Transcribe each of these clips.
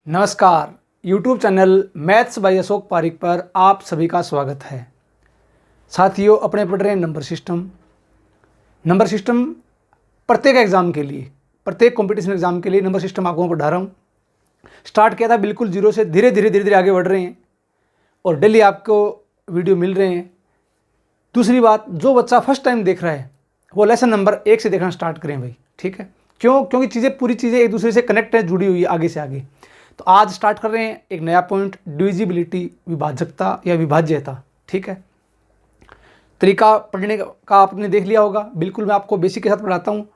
नमस्कार। YouTube channel maths by Ashok Pareek पर आप सभी का स्वागत है। साथियों, अपने पढ़ रहे हैं नंबर सिस्टम प्रत्येक एग्ज़ाम के लिए, प्रत्येक कंपटीशन एग्ज़ाम के लिए नंबर सिस्टम आपको मैं पढ़ा रहा हूँ। स्टार्ट किया था बिल्कुल जीरो से, धीरे धीरे आगे बढ़ रहे हैं और डेली आपको वीडियो मिल रहे हैं। दूसरी बात, जो बच्चा फर्स्ट टाइम देख रहा है वो लेसन नंबर 1 से देखना स्टार्ट करें भाई, ठीक है? क्योंकि पूरी चीज़ें एक दूसरे से कनेक्ट है, जुड़ी हुई है आगे से आगे। तो आज स्टार्ट कर रहे हैं एक नया पॉइंट, डिविजिबिलिटी, विभाजकता या विभाज्यता, ठीक है? तरीका पढ़ने का आपने देख लिया होगा, बिल्कुल मैं आपको बेसिक के साथ पढ़ाता हूँ।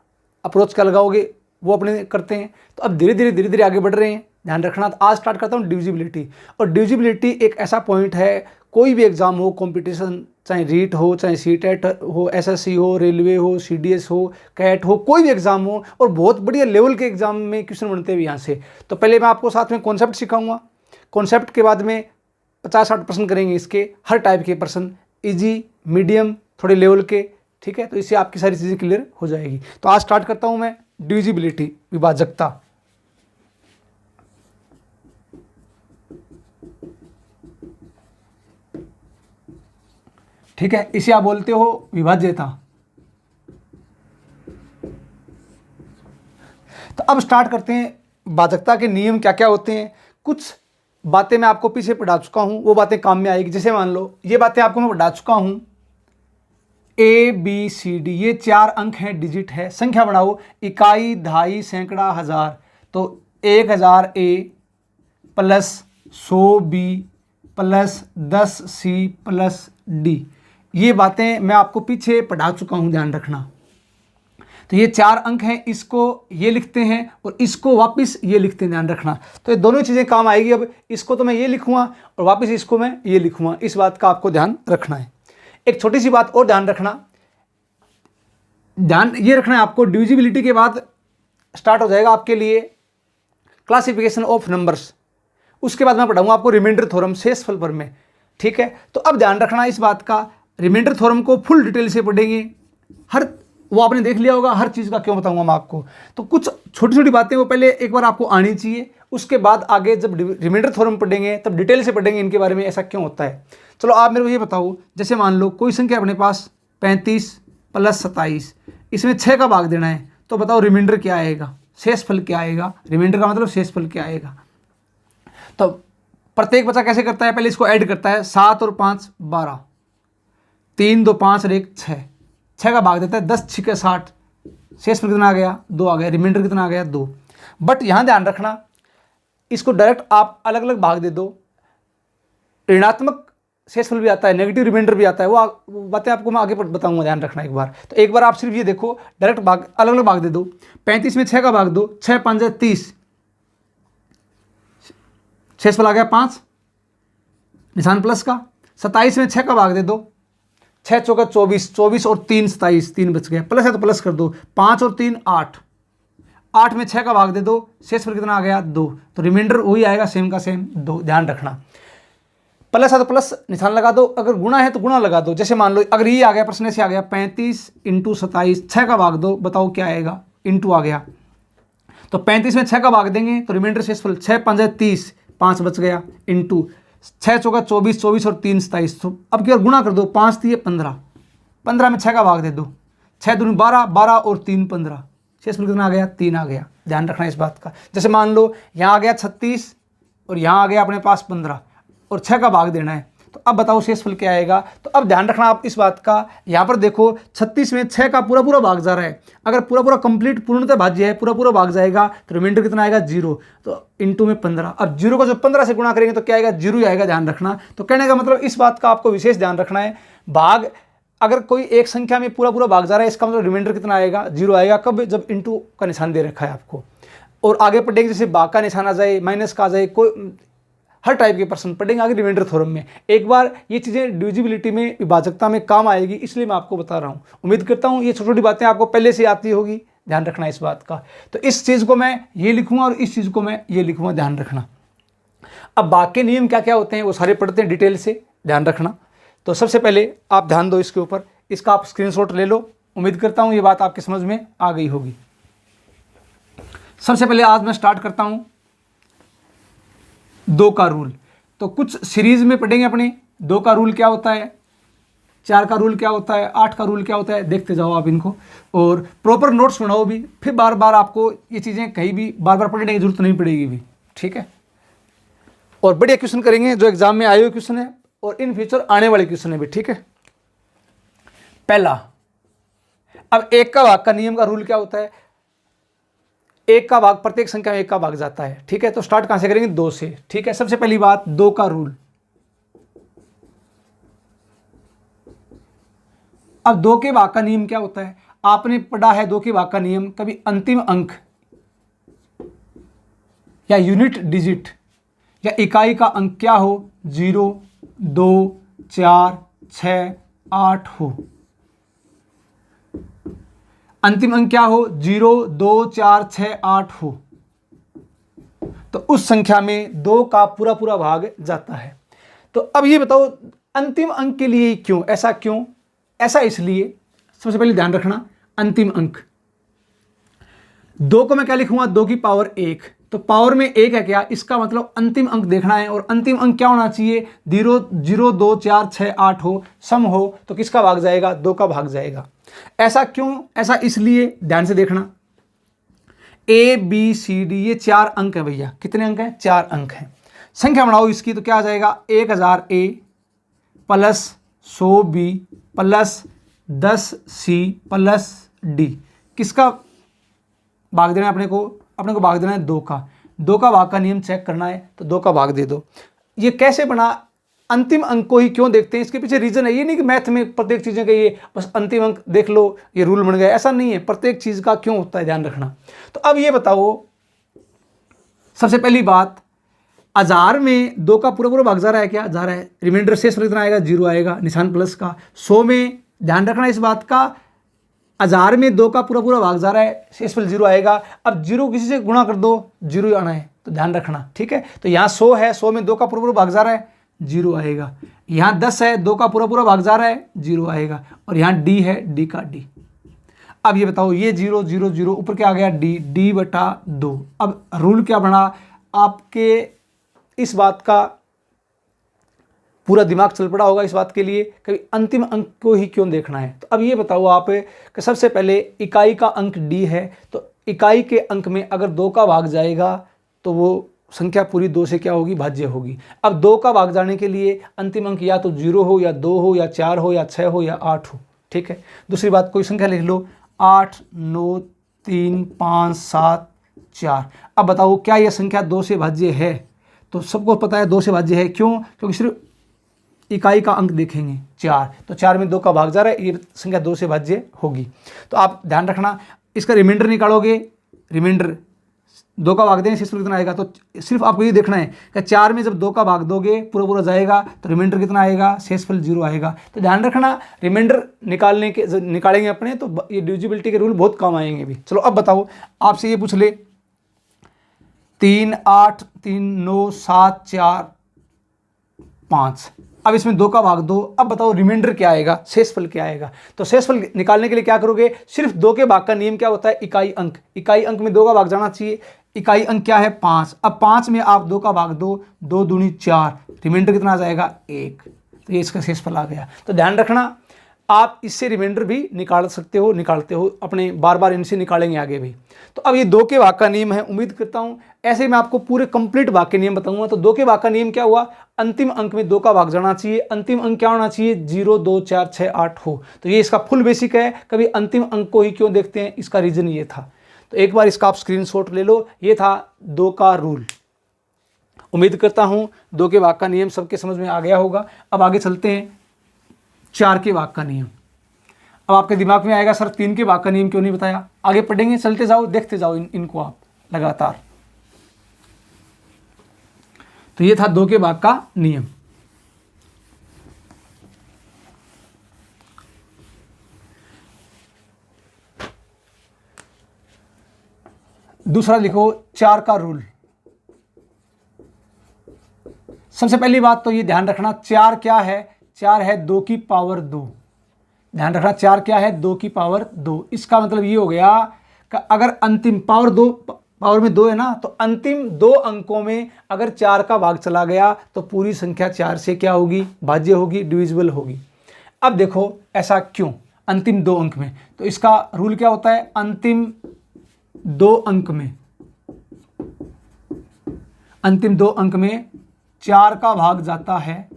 अप्रोच क्या लगाओगे वो अपने करते हैं। तो अब धीरे धीरे आगे बढ़ रहे हैं, ध्यान रखना। तो आज स्टार्ट करता हूँ डिविजिबिलिटी। और डिविजिबिलिटी एक ऐसा पॉइंट है, कोई भी एग्जाम हो, कंपटीशन, चाहे रीट हो, चाहे सीटेट हो, एसएससी हो, रेलवे हो, सीडीएस हो, कैट हो, कोई भी एग्जाम हो, और बहुत बढ़िया लेवल के एग्जाम में क्वेश्चन बनते हैं यहाँ से। तो पहले मैं आपको साथ में कॉन्सेप्ट सिखाऊंगा। कॉन्सेप्ट के बाद में 50-60 प्रश्न करेंगे इसके, हर टाइप के प्रश्न, इजी, मीडियम, थोड़े लेवल के, ठीक है? तो इससे आपकी सारी चीज़ें क्लियर हो जाएगी। तो आज स्टार्ट करता हूँ मैं डिविजिबिलिटी, विभाजकता। ठीक है, इसे आप बोलते हो विभाज्यता। तो अब स्टार्ट करते हैं। विभाजकता के नियम क्या क्या होते हैं, कुछ बातें मैं आपको पीछे पढ़ा चुका हूं, वो बातें काम में आएगी। जैसे मान लो ये बातें आपको मैं पढ़ा चुका हूं, ABCD, ये 4 अंक हैं, डिजिट है। संख्या बढ़ाओ, इकाई, दहाई, सैकड़ा, हजार। तो 1000A plus 100B plus 10C plus D, ये बातें मैं आपको पीछे पढ़ा चुका हूं, ध्यान रखना। तो ये 4 अंक हैं, इसको ये लिखते हैं और इसको वापस ये लिखते हैं, ध्यान रखना। तो ये दोनों चीज़ें काम आएगी। अब इसको तो मैं ये लिखूंगा और वापस इसको मैं ये लिखूंगा, इस बात का आपको ध्यान रखना है। एक छोटी सी बात और ध्यान रखना, ध्यान ये रखना है आपको, डिविजिबिलिटी के बाद स्टार्ट हो जाएगा आपके लिए क्लासिफिकेशन ऑफ नंबर्स। उसके बाद मैं पढ़ाऊंगा आपको रिमाइंडर थ्योरम, शेषफल प्रमेय, ठीक है? तो अब ध्यान रखना इस बात का, रिमाइंडर थ्योरम को फुल डिटेल से पढ़ेंगे। वो आपने देख लिया होगा, हर चीज़ का क्यों बताऊंगा मैं आपको। तो कुछ छोटी छोटी बातें वो पहले एक बार आपको आनी चाहिए, उसके बाद आगे जब रिमाइंडर थ्योरम पढ़ेंगे तब डिटेल से पढ़ेंगे इनके बारे में, ऐसा क्यों होता है। चलो आप मेरे को ये बताओ, जैसे मान लो कोई संख्या अपने पास 35 प्लस 27, इसमें 6 का भाग देना है, तो बताओ रिमाइंडर क्या आएगा, शेषफल क्या आएगा? रिमाइंडर का मतलब शेषफल क्या आएगा? तो प्रत्येक बच्चा कैसे करता है, पहले इसको ऐड करता है, 7 और 5 12, 3 2 5 और 1 6, 6 का भाग देता है, 10 6 60, शेषफल कितना आ गया? 2 आ गया। रिमाइंडर कितना आ गया? 2। बट यहां ध्यान रखना, इसको डायरेक्ट आप अलग अलग भाग दे दो, ऋणात्मक शेषफल भी आता है, नेगेटिव रिमाइंडर भी आता है, वो बातें आपको मैं आगे बताऊंगा, ध्यान रखना एक बार। तो एक बार आप सिर्फ ये देखो, डायरेक्ट भाग, अलग अलग भाग दे दो। 35 में 6 का भाग दो, 6 5 30, शेषफल आ गया 5, निशान प्लस का। 27 में 6 का भाग दे दो, 6 चौका 24, 24 और 3 27, 3 बच गया, प्लस है तो प्लस कर दो, 5 और 3 8, 8 में 6 का भाग दे दो, शेषफल कितना आ गया? 2। तो रिमाइंडर वही आएगा, सेम का सेम 2, ध्यान रखना। प्लस है तो प्लस निशान लगा दो, अगर गुणा है तो गुणा लगा दो। जैसे मान लो अगर ये आ गया, प्रश्न से आ गया 35 × 27, 6 का भाग दो, बताओ क्या आएगा? इंटू आ गया। तो 35 में 6 का भाग देंगे तो रिमाइंडर शेषफल 6 5 30, 5 बच गया, इंटू 6 चौका 24, 24 और 3 27। तो अब क्या, गुणा कर दो, 5 3 15, 15 में 6 का भाग दे दो, 6 दूनी 12, 12 और 3 15, शेषफल कितना आ गया? 3 आ गया। ध्यान रखना इस बात का। जैसे मान लो यहाँ आ गया 36 और यहाँ आ गया अपने पास 15 और 6 का भाग देना है, तो अब बताओ शेषफल क्या आएगा? तो अब ध्यान रखना आप इस बात का, यहाँ पर देखो 36 में 6 का पूरा भाग जा रहा है, अगर पूरा कंप्लीट पूर्णतः भाज्य है, पूरा भाग जाएगा, तो रिमाइंडर कितना आएगा? 0। तो इंटू में 15, अब 0 को जब 15 से गुणा करेंगे तो क्या आएगा? 0 ही आएगा, ध्यान रखना। तो कहने का मतलब इस बात का आपको विशेष ध्यान रखना है, भाग अगर कोई एक संख्या में पूरा भाग जा रहा है, इसका मतलब रिमाइंडर कितना आएगा? 0 आएगा। कब? जब इंटू का निशान दे रखा है आपको। और आगे पढ़ेंगे जैसे भाग का निशान आ जाए, माइनस का आ जाए, कोई हर टाइप के प्रश्न पढ़ेंगे आगे रिमाइंडर थ्योरम में। एक बार ये चीज़ें डिविजिबिलिटी में, विभाजकता में काम आएगी, इसलिए मैं आपको बता रहा हूँ। उम्मीद करता हूँ ये छोटी छोटी बातें आपको पहले से आती होगी, ध्यान रखना इस बात का। तो इस चीज़ को मैं ये लिखूंगा और इस चीज़ को मैं ये लिखूंगा, ध्यान रखना। अब भाग के नियम क्या क्या होते हैं वो सारे पढ़ते हैं डिटेल से, ध्यान रखना। तो सबसे पहले आप ध्यान दो इसके ऊपर, इसका आप स्क्रीनशॉट ले लो। उम्मीद करता हूँ ये बात आपकी समझ में आ गई होगी। सबसे पहले आज मैं स्टार्ट करता हूँ दो का रूल। तो कुछ सीरीज में पढ़ेंगे अपने, दो का रूल क्या होता है, चार का रूल क्या होता है, आठ का रूल क्या होता है, देखते जाओ आप इनको और प्रॉपर नोट्स बनाओ भी, फिर बार बार आपको ये चीज़ें कहीं भी बार बार पढ़ने की जरूरत नहीं पड़ेगी भी, ठीक है। और बढ़िया क्वेश्चन करेंगे जो एग्जाम में आए हुए क्वेश्चन है और इन फ्यूचर आने वाले क्वेश्चन है भी, ठीक है। पहला, अब एक का भाग का नियम का रूल क्या होता है, एक का भाग प्रत्येक संख्या में एक का भाग जाता है, ठीक है। तो स्टार्ट कहां से करेंगे, दो से, ठीक है। सबसे पहली बात, दो का रूल। अब दो के भाग का नियम क्या होता है, आपने पढ़ा है दो के भाग का नियम, कभी अंतिम अंक या यूनिट डिजिट या इकाई का अंक क्या हो, 0, 2, 4, 6, 8 हो। अंतिम अंक क्या हो, 0, 2, 4, 6, 8 हो, तो उस संख्या में दो का पूरा पूरा भाग जाता है। तो अब ये बताओ अंतिम अंक के लिए क्यों, ऐसा क्यों, ऐसा इसलिए, सबसे पहले ध्यान रखना, अंतिम अंक दो को मैं क्या लिखूंगा, 2 की पावर 1, तो पावर में 1 है क्या, इसका मतलब अंतिम अंक देखना है और अंतिम अंक क्या होना चाहिए, 0, 0, 2, 4, 6, 8 हो, सम हो, तो किसका भाग जाएगा, 2 का भाग जाएगा। ऐसा क्यों, ऐसा इसलिए, ध्यान से देखना, ए बी सी डी ये 4 अंक है भैया, कितने अंक हैं, 4 अंक हैं। संख्या बढ़ाओ इसकी तो क्या आ जाएगा, 1000 A plus 100 B plus 10 C plus D, किसका भाग देना है अपने को भाग देना है 2 का। 2 का भाग का नियम चेक करना है तो 2 का भाग दे दो। ये कैसे बना, अंतिम अंक को ही क्यों देखते हैं, इसके पीछे रीजन है। ये नहीं कि मैथ में प्रत्येक चीज़ें का ये बस अंतिम अंक देख लो ये रूल बन गया, ऐसा नहीं है, प्रत्येक चीज़ का क्यों होता है ध्यान रखना। तो अब ये बताओ, सबसे पहली बात, 1000 में 2 का पूरा पूरा भाग जा रहा है क्या, जा रहा है, रिमाइंडर शेष कितना आएगा, 0 आएगा, निशान प्लस का। 100 में ध्यान रखना इस बात का, 1000 में 2 का पूरा पूरा भाग जा रहा है, शेषफल 0 आएगा। अब 0 किसी से गुणा कर दो, 0 ही आना है, तो ध्यान रखना, ठीक है। तो यहाँ 100 है, 100 में 2 का पूरा पूरा भाग जा रहा है, 0 आएगा। यहाँ 10 है, 2 का पूरा पूरा भाग जा रहा है, 0 आएगा। और यहाँ डी है, डी का डी। अब ये बताओ, ये 0, 0, 0 ऊपर क्या आ गया, डी, डी बटा 2। अब रूल क्या बना, आपके इस बात का पूरा दिमाग चल पड़ा होगा इस बात के लिए, कभी अंतिम अंक को ही क्यों देखना है। तो अब ये बताओ आप कि सबसे पहले इकाई का अंक d है, तो इकाई के अंक में अगर 2 का भाग जाएगा तो वो संख्या पूरी 2 से क्या होगी, भाज्य होगी। अब 2 का भाग जाने के लिए अंतिम अंक या तो 0 हो या 2 हो या 4 हो या 6 हो या 8 हो, ठीक है। दूसरी बात, कोई संख्या लिख लो, 8, 9, 3, 5, 7, 4। अब बताओ क्या यह संख्या 2 से भाज्य है, तो सबको पता है 2 से भाज्य है, क्यों, क्योंकि सिर्फ इकाई का अंक देखेंगे 4, तो 4 में 2 का भाग जा रहा है, ये संख्या 2 से भाज्य होगी। तो आप ध्यान रखना, इसका रिमाइंडर निकालोगे, रिमाइंडर 2 का भाग देंगे, शेषफल कितना आएगा, तो सिर्फ आपको ये देखना है कि 4 में जब 2 का भाग दोगे पूरा पूरा जाएगा तो रिमाइंडर कितना आएगा, शेषफल 0 आएगा। तो ध्यान रखना, रिमाइंडर निकालेंगे अपने तो ये डिविजिबिलिटी के रूल बहुत काम आएंगे भी। चलो अब बताओ, आपसे ये पूछ ले, 3, 8, 3, 9, 7, 4, 5। अब इसमें 2 का भाग दो, अब बताओ रिमाइंडर क्या आएगा, शेषफल क्या आएगा। तो शेषफल निकालने के लिए क्या करोगे, सिर्फ 2 के भाग का नियम क्या होता है, इकाई अंक। इकाई अंक में 2 का भाग जाना चाहिए, इकाई अंक क्या है, 5। अब 5 में आप 2 का भाग दो, 2 दूनी 4, रिमाइंडर कितना आ जाएगा, 1। तो ये इसका शेषफल आ गया। तो ध्यान रखना, आप इससे रिमाइंडर भी निकालते हो अपने, बार बार इनसे निकालेंगे आगे भी। तो अब ये 2 के भाग का नियम है, उम्मीद करता हूँ ऐसे मैं आपको पूरे कंप्लीट भाग के नियम बताऊंगा। तो 2 के भाग का नियम क्या हुआ, अंतिम अंक में 2 का भाग जाना चाहिए, अंतिम अंक क्या होना चाहिए, 0, 2, 4, 6, 8 हो। तो ये इसका फुल बेसिक है, कभी अंतिम अंक को ही क्यों देखते हैं, इसका रीजन ये था। तो एक बार इसका आप स्क्रीनशॉट ले लो, ये था 2 का रूल। उम्मीद करता हूँ 2 के भाग का नियम सबके समझ में आ गया होगा। अब आगे चलते हैं 4 के भाग का नियम। अब आपके दिमाग में आएगा, सर 3 के भाग का नियम क्यों नहीं बताया, आगे पढ़ेंगे, चलते जाओ, देखते जाओ इनको आप लगातार। तो ये था 2 के भाग का नियम। दूसरा लिखो 4 का रूल। सबसे पहली बात तो ये ध्यान रखना, 4 क्या है, 4 है 2 की पावर 2। ध्यान रखना, 4 क्या है, 2 की पावर 2। इसका मतलब ये हो गया कि अगर अंतिम पावर 2 पावर में 2 है ना, तो अंतिम 2 अंकों में अगर 4 का भाग चला गया तो पूरी संख्या 4 से क्या होगी, भाज्य होगी, डिविजिबल होगी। अब देखो ऐसा क्यों, अंतिम 2 अंक में, तो इसका रूल क्या होता है, अंतिम 2 अंक में, अंतिम 2 अंक में 4 का भाग जाता है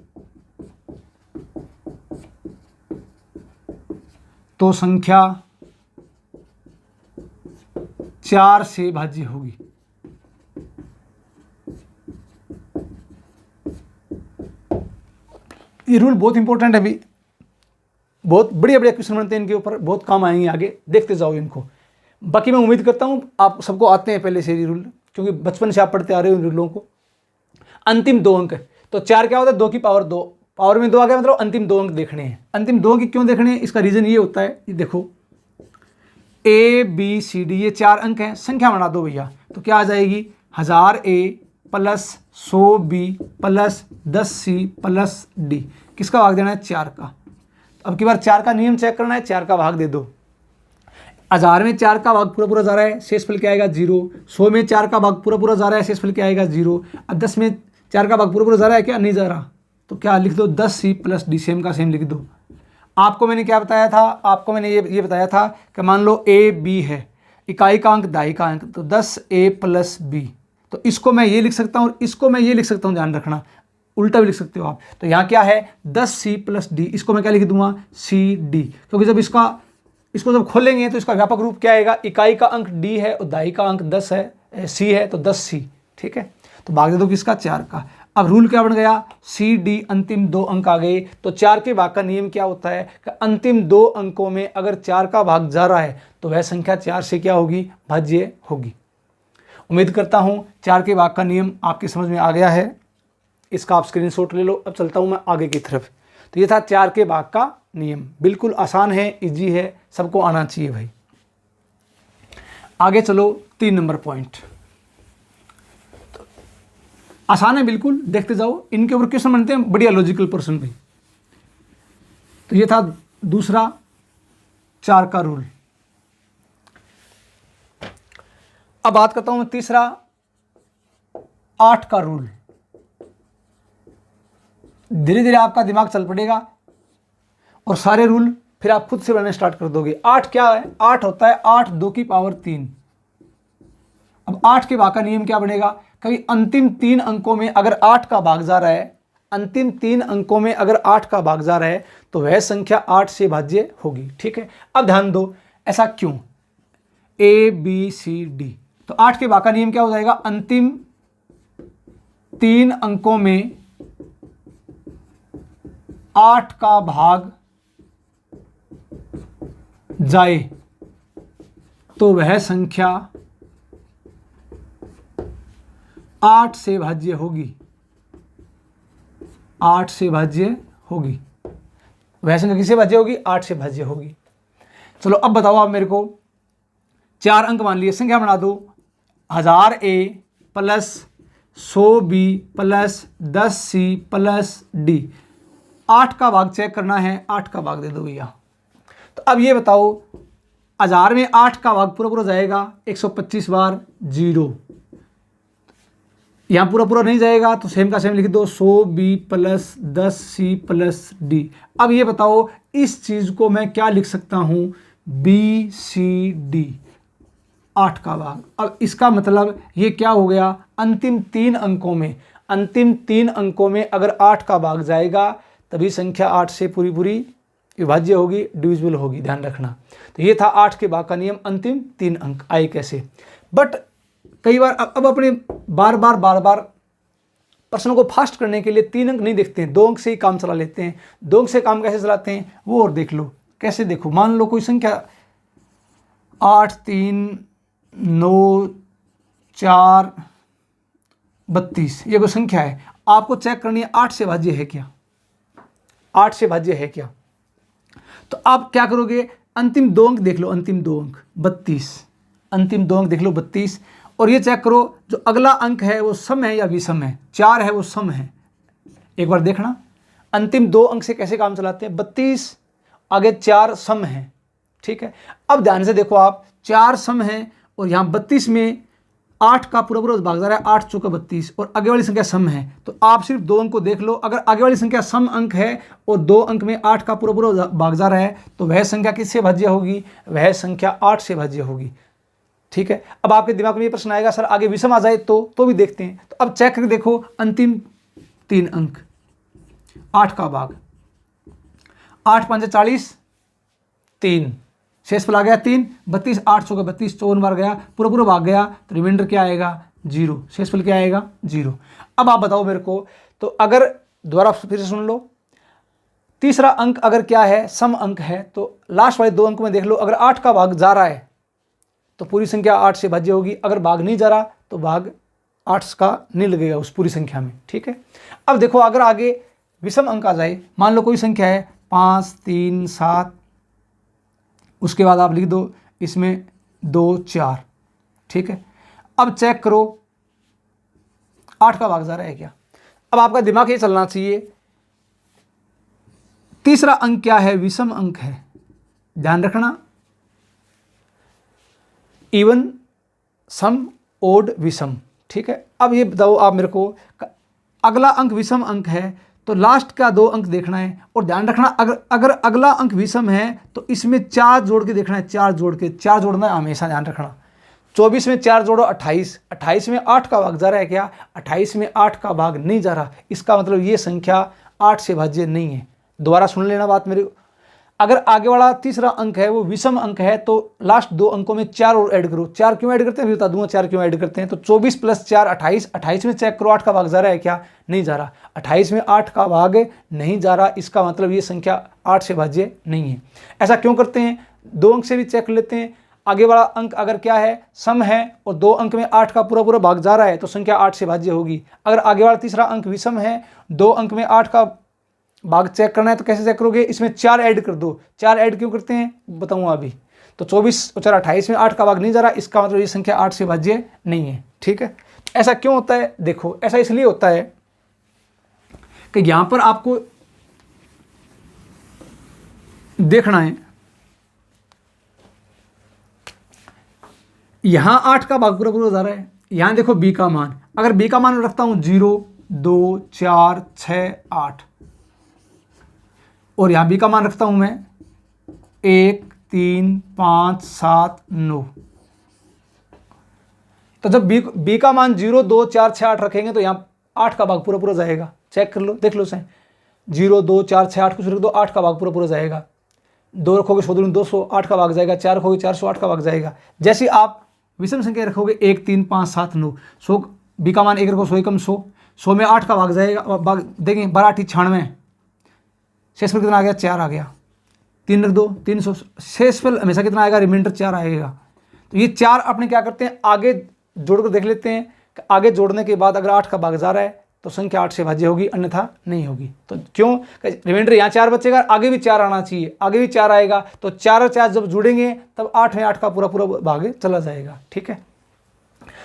तो संख्या 4 से भाज्य होगी। ये रूल बहुत इंपॉर्टेंट है अभी, बहुत बढ़िया बढ़िया क्वेश्चन बनते हैं इनके ऊपर, बहुत काम आएंगे आगे, देखते जाओ इनको। बाकी मैं उम्मीद करता हूं आप सबको आते हैं पहले से ये रूल, क्योंकि बचपन से आप पढ़ते आ रहे हो इन रूलों को। अंतिम 2 अंक, तो 4 क्या होता है, 2 की पावर 2, पावर में 2 आ गया, मतलब अंतिम 2 अंक देखने हैं। अंतिम 2 अंक क्यों देखने हैं, इसका रीजन ये होता है, ये देखो A B C D ये 4 अंक हैं, संख्या बना दो भैया, तो क्या आ जाएगी, 1000 A plus 100 B plus 10 C plus D, किसका भाग देना है, 4 का। अब की बार 4 का नियम चेक करना है, 4 का भाग दे दो। 1000 में 4 का भाग पूरा पूरा जा रहा है, शेषफल क्या आएगा 0। 100 में 4 का भाग पूरा पूरा जा रहा है, शेषफल क्या आएगा 0। अब 10 में 4 का भाग पूरा पूरा जा रहा है क्या, नहीं जा रहा, तो क्या लिख दो 10C प्लस D, सेम का सेम लिख दो। आपको मैंने क्या बताया था, आपको मैंने ये बताया था कि मान लो A B है, इकाई का अंक दहाई का अंक, तो 10A प्लस B, तो इसको मैं ये लिख सकता हूँ और इसको मैं ये लिख सकता हूँ, ध्यान रखना, उल्टा भी लिख सकते हो आप। तो यहाँ क्या है 10C प्लस D, इसको मैं क्या लिख दूंगा CD, क्योंकि जब इसको जब खोलेंगे तो इसका व्यापक रूप क्या आएगा, इकाई का अंक D है और दहाई का अंक 10 है, C है, तो 10C, ठीक है। तो भाग दे दो किसका, 4 का। अब रूल क्या बन गया, CD अंतिम 2 अंक आ गए, तो 4 के भाग का नियम क्या होता है कि अंतिम 2 अंकों में अगर 4 का भाग जा रहा है तो वह संख्या 4 से क्या होगी, भाज्य होगी। उम्मीद करता हूं 4 के भाग का नियम आपकी समझ में आ गया है, इसका आप स्क्रीनशॉट ले लो। अब चलता हूं मैं आगे की तरफ। तो ये था 4 के भाग का नियम, बिल्कुल आसान है, इजी है, सबको आना चाहिए भाई। आगे चलो 3 नंबर पॉइंट, आसान है बिल्कुल, देखते जाओ, इनके ऊपर क्वेश्चन बनते हैं बढ़िया लॉजिकल पर्सन भाई। तो ये था दूसरा 4 का रूल। अब बात करता हूं मैं तीसरा 8 का रूल। धीरे धीरे आपका दिमाग चल पड़ेगा और सारे रूल फिर आप खुद से बनाने स्टार्ट कर दोगे। 8 क्या है, 8 होता है 8 2 की पावर 3। अब 8 के भाग का नियम क्या बनेगा, कभी अंतिम 3 अंकों में अगर 8 का भाग जा रहा है, अंतिम 3 अंकों में अगर 8 का भाग जा रहा है तो वह संख्या 8 से भाज्य होगी, ठीक है। अब ध्यान दो ऐसा क्यों, A B C D, तो 8 के भाग का नियम क्या हो जाएगा, अंतिम 3 अंकों में 8 का भाग जाए तो वह संख्या 8 से भाज्य होगी, 8 से भाज्य होगी। वह संख्या किससे भाज्य होगी, 8 से भाज्य होगी। चलो अब बताओ आप मेरे को, 4 अंक मान लिए, संख्या बना दो, 1000 A plus 100 B plus 10 C plus D। 8 का भाग चेक करना है, 8 का भाग दे दो भैया। तो अब ये बताओ 1000 में 8 का भाग पूरा पूरा जाएगा 125 बार 0, यहाँ पूरा पूरा नहीं जाएगा तो सेम का सेम लिख दो 100 B plus 10 C plus D। अब ये बताओ इस चीज को मैं क्या लिख सकता हूं, B C D, 8 का भाग। अब इसका मतलब ये क्या हो गया, अंतिम 3 अंकों में, अंतिम 3 अंकों में अगर 8 का भाग जाएगा तभी संख्या 8 से पूरी पूरी विभाज्य होगी, डिविजिबल होगी, ध्यान रखना। तो ये था 8 के भाग का नियम, अंतिम 3 अंक आए कैसे। बट कई बार अब अपने बार बार प्रश्नों को फास्ट करने के लिए 3 अंक नहीं देखते हैं, 2 अंक से ही काम चला लेते हैं। 2 अंक से काम कैसे चलाते हैं वो और देख लो, कैसे देखो। मान लो कोई संख्या 8 3 9 4 32, ये कोई संख्या है, आपको चेक करनी है 8 से भाज्य है क्या, 8 से भाज्य है क्या। तो आप क्या करोगे, अंतिम 2 अंक देख लो, अंतिम 2 अंक 32, अंतिम 2 अंक देख लो 32, और ये चेक करो जो अगला अंक है वो सम है या विषम है, 4 है वो सम है। एक बार देखना अंतिम 2 अंक से कैसे काम चलाते हैं, 32 आगे 4 सम है, ठीक है। अब ध्यान से देखो आप, 4 सम है और यहाँ 32 में 8 का पूरा पूरा भाग जा रहा है, 8 चौका 32 और आगे वाली संख्या सम है, तो आप सिर्फ 2 अंक को देख लो। अगर आगे वाली संख्या सम अंक है और 2 अंक में 8 का पूरा पूरा भाग जा रहा है तो वह संख्या किससे भाज्य होगी? वह संख्या 8 से भाज्य होगी। ठीक है, अब आपके दिमाग में ये प्रश्न आएगा सर आगे विषम आ जाए तो भी देखते हैं। तो अब चेक करके देखो, अंतिम 3 अंक 8 का भाग, 8 5 40, 3 शेष फल आ गया 3, 32 8 चौका 32 54 बार गया, पूरा पूरा भाग गया, तो रिमाइंडर क्या आएगा? 0। शेष फल क्या आएगा? 0। अब आप बताओ मेरे को, तो अगर दोबारा फिर से सुन लो, तीसरा अंक अगर क्या है? सम अंक है, तो लास्ट वाले 2 अंक में देख लो, अगर 8 का भाग जा रहा है तो पूरी संख्या 8 से भाज्य होगी, अगर भाग नहीं जा रहा तो भाग 8 का नहीं लगेगा उस पूरी संख्या में। ठीक है, अब देखो अगर आगे विषम अंक आ जाए, मान लो कोई संख्या है 5 3 7, उसके बाद आप लिख दो इसमें 2 4। ठीक है, अब चेक करो 8 का भाग जा रहा है क्या? अब आपका दिमाग ये चलना चाहिए, तीसरा अंक क्या है? विषम अंक है, ध्यान रखना, इवन सम ओड विषम। ठीक है, अब ये बताओ आप मेरे को, अगला अंक विषम अंक है तो लास्ट का 2 अंक देखना है, और ध्यान रखना अगर अगला अंक विषम है तो इसमें 4 जोड़ के देखना है, 4 जोड़ के, 4 जोड़ना है हमेशा, ध्यान रखना। 24 में 4 जोड़ो 28, 28 में 8 का भाग जा रहा है क्या? 28 में 8 का भाग नहीं जा रहा, इसका मतलब ये संख्या 8 से भाज्य नहीं है। दोबारा सुन लेना बात मेरी, अगर आगे वाला तीसरा अंक है वो विषम अंक है तो लास्ट 2 अंकों में 4 और ऐड करो। 4 क्यों ऐड करते हैं? बता दूंगा 4 क्यों ऐड करते हैं। तो 24 + 4 28, 28 में चेक करो 8 का भाग जा रहा है क्या? नहीं जा रहा, 28 में 8 का भाग नहीं जा रहा, इसका मतलब ये संख्या 8 से भाज्य नहीं है। ऐसा क्यों करते हैं? 2 अंक से भी चेक कर लेते हैं, आगे वाला अंक अगर क्या है? सम है और 2 अंक में 8 का पूरा पूरा भाग जा रहा है तो संख्या 8 से भाज्य होगी। अगर आगे वाला तीसरा अंक विषम है, 2 अंक में 8 का भाग चेक करना है तो कैसे चेक करोगे? इसमें 4 ऐड कर दो। 4 ऐड क्यों करते हैं बताऊंगा अभी। तो 24 और 4 28 में 8 का भाग नहीं जा रहा, इसका मतलब ये संख्या 8 से भाज्य नहीं है। ठीक है, ऐसा क्यों होता है? देखो ऐसा इसलिए होता है कि यहां पर आपको देखना है, यहां 8 का भाग पूरा पूरा जा रहा है, यहां देखो b का मान, अगर b का मान रखता हूं 0 2 4 6 8 और यहां b का मान रखता हूं मैं 1 3 5 7 9, तो जब b का मान 0 2 4 6 8 रखेंगे तो यहां 8 का भाग पूरा पूरा जाएगा। चेक कर लो, देख लो सही, 0 2 4 6 8 कुछ रख दो, 8 का भाग पूरा पूरा जाएगा। 2 रखोगे 100 दूनी 200, 8 का भाग जाएगा। 4 रखोगे 400, 8 का भाग जाएगा। जैसे आप विषम संख्या रखोगे 1 3 5 7 9, 100 b का मान 1 रखो 100 एकम 100, 100 में 8 का भाग जाएगा, भाग देंगे 12 96, शेषफल कितना आ गया? 4 आ गया। 3 रख दो 300, शेषफल हमेशा कितना आएगा? रिमाइंडर 4 आएगा। तो ये 4 अपने क्या करते हैं? आगे जोड़कर देख लेते हैं कि आगे जोड़ने के बाद अगर 8 का भाग जा रहा है तो संख्या 8 से भाज्य होगी, अन्यथा नहीं होगी। तो क्यों? रिमाइंडर यहाँ 4 बचेगा, आगे भी 4 आना चाहिए, आगे भी 4 आएगा, तो 4 और 4 जब जुड़ेंगे तब 8 में 8 का पूरा पूरा भाग चला जाएगा। ठीक है,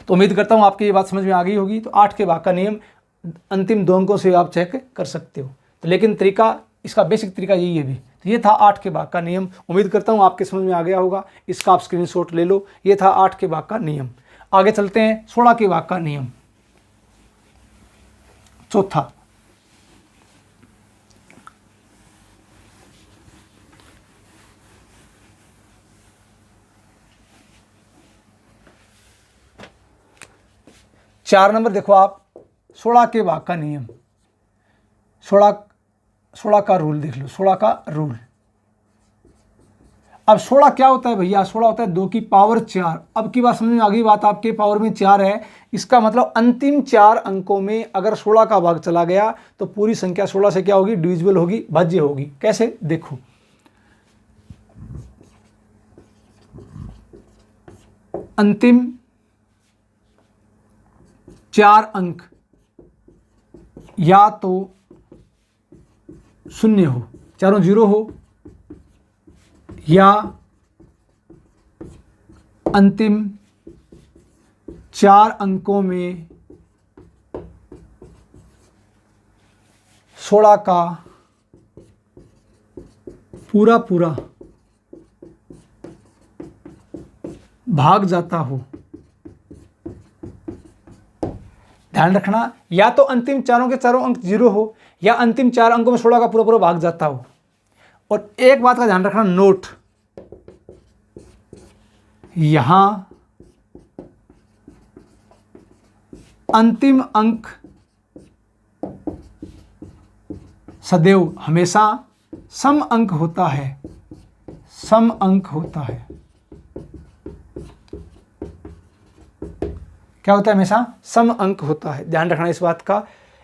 तो उम्मीद करता हूँ आपकी ये बात समझ में आ गई होगी। तो 8 के भाग का नियम अंतिम 2 अंकों से आप चेक कर सकते हो। तो लेकिन तरीका, इसका बेसिक तरीका यही है भी। तो ये था 8 के भाग का नियम। उम्मीद करता हूँ आपके समझ में आ गया होगा। इसका आप स्क्रीनशॉट ले लो। ये था 8 के भाग का नियम। आगे चलते हैं 16 के भाग का नियम, चौथा। चार नंबर देखो आप, 16 के भाग का नियम, 16 का रूल देख लो, 16 का रूल। अब 16 क्या होता है भैया? 16 होता है 2 की पावर 4। अब की बात समझ में आ गई बात, आपके पावर में 4 है, इसका मतलब अंतिम 4 अंकों में अगर 16 का भाग चला गया तो पूरी संख्या 16 से क्या होगी? डिविजिबल होगी, भाज्य होगी। कैसे? देखो, अंतिम 4 अंक या तो 0 हो, चारों 0 हो, या अंतिम 4 अंकों में 16 का पूरा पूरा भाग जाता हो, ध्यान रखना, या तो अंतिम चारों के चारों अंक 0 हो या अंतिम 4 अंकों में 16 का पूरा पूरा भाग जाता हो। और एक बात का ध्यान रखना, नोट, यहां अंतिम अंक सदैव हमेशा सम अंक होता है, सम अंक होता है। क्या होता है? हमेशा सम अंक होता है। ध्यान रखना इस बात का।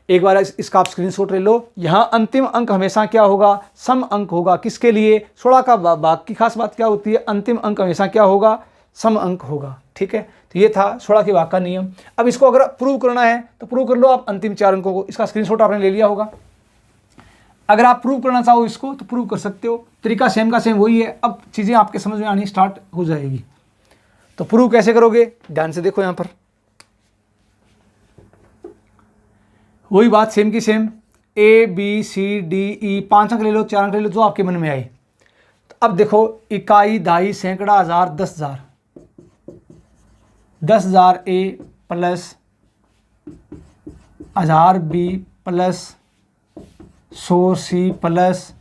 एक बार इसका आप स्क्रीनशॉट ले लो। यहां अंतिम अंक हमेशा क्या होगा? सम अंक होगा। किसके लिए? 16 का भाग की खास बात क्या होती है? अंतिम अंक हमेशा क्या होगा? सम अंक होगा। ठीक है, तो ये था 16 के भाग का नियम। अब इसको अगर प्रूव करना है तो प्रूव कर लो आप अंतिम 4 अंकों को। इसका स्क्रीनशॉट आपने ले लिया होगा। अगर आप प्रूव करना चाहो इसको तो प्रूव कर सकते हो। तरीका सेम का सेम वही है। अब चीजें आपके समझ में आनी स्टार्ट हो जाएगी। तो प्रूव कैसे करोगे? ध्यान से देखो, यहां पर वही बात सेम की same, A B C D E 5 अंक ले लो, 4 अंक ले लो, जो आपके मन में आए। तो अब देखो, इकाई, दहाई, सैकड़ा, हजार, 10,000, 10,000 A plus 1000 B plus 100 C plus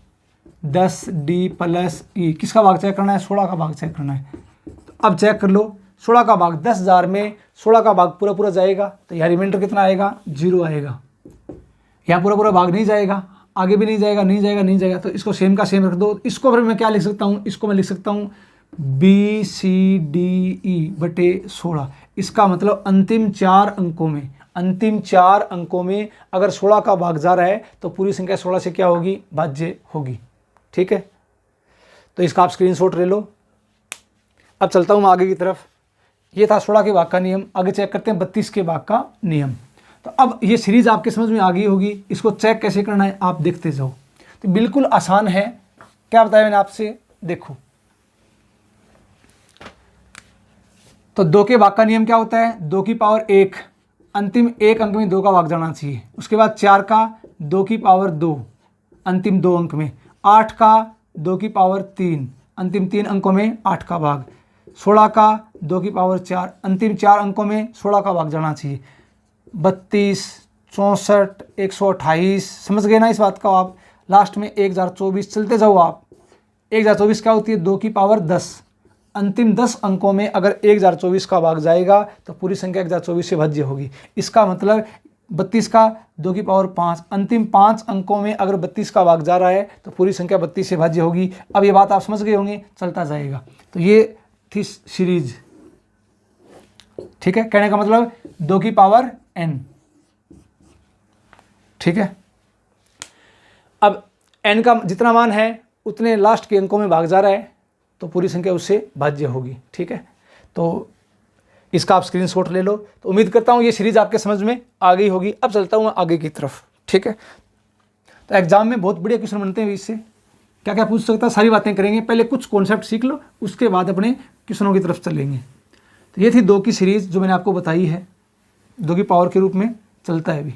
10 D plus E। किसका भाग चेक करना है? 16 का भाग चेक करना है। तो अब चेक कर लो, 16 का भाग 10,000 में 16 का भाग पूरा पूरा जाएगा, तो यहाँ रिमाइंडर कितना आएगा? 0 आएगा। यहाँ पूरा पूरा भाग नहीं जाएगा, आगे भी नहीं जाएगा, नहीं जाएगा, नहीं जाएगा। तो इसको सेम का सेम रख दो। इसको फिर मैं क्या लिख सकता हूँ? इसको मैं लिख सकता हूँ BCDE/16। इसका मतलब अंतिम 4 अंकों में, अंतिम 4 अंकों में अगर 16 का भाग जा रहा है तो पूरी संख्या 16 से क्या होगी? भाज्य होगी। ठीक है, तो इसका आप स्क्रीनशॉट ले लो। अब चलता हूँ मैं आगे की तरफ। ये था 16 के भाग का नियम। आगे चेक करते हैं 32 के भाग का नियम। तो अब ये सीरीज आपके समझ में आ गई होगी। इसको चेक कैसे करना है आप देखते जाओ। तो बिल्कुल आसान है। क्या बताया मैंने आपसे? देखो, तो 2 के भाग का नियम क्या होता है? 2 की पावर 1, अंतिम 1 अंक में 2 का भाग जाना चाहिए। उसके बाद 4 का 2 की पावर 2, अंतिम 2 अंक में। 8 का 2 की पावर 3, अंतिम 3 अंकों में 8 का भाग। 16 का 2 की पावर 4, अंतिम 4 अंकों में 16 का भाग जाना चाहिए। 32, 64, 128, समझ गए ना इस बात का आप? लास्ट में 1024, चलते जाओ आप। 1024 क्या होती है? 2 की पावर 10, अंतिम 10 अंकों में अगर 1024 का भाग जाएगा तो पूरी संख्या 1024 से भाज्य होगी। इसका मतलब 32 का 2 की पावर 5, अंतिम 5 अंकों में अगर 32 का भाग जा रहा है तो पूरी संख्या 32 से भाज्य होगी। अब ये बात आप समझ गए होंगे, चलता जाएगा। तो ये थी सीरीज। ठीक है, कहने का मतलब 2 की पावर n। ठीक है, अब n का जितना मान है उतने लास्ट के अंकों में भाग जा रहा है तो पूरी संख्या उससे भाज्य होगी। ठीक है, तो इसका आप स्क्रीनशॉट ले लो। तो उम्मीद करता हूँ ये सीरीज आपके समझ में आ गई होगी। अब चलता हूँ मैं आगे की तरफ। ठीक है, तो एग्जाम में बहुत बढ़िया क्वेश्चन बनते हैं। इससे क्या क्या पूछ सकता है, सारी बातें करेंगे। पहले कुछ कॉन्सेप्ट सीख लो, उसके बाद अपने क्वेश्चनों की तरफ चलेंगे। तो ये थी 2 की सीरीज जो मैंने आपको बताई है, 2 की पावर के रूप में चलता है अभी।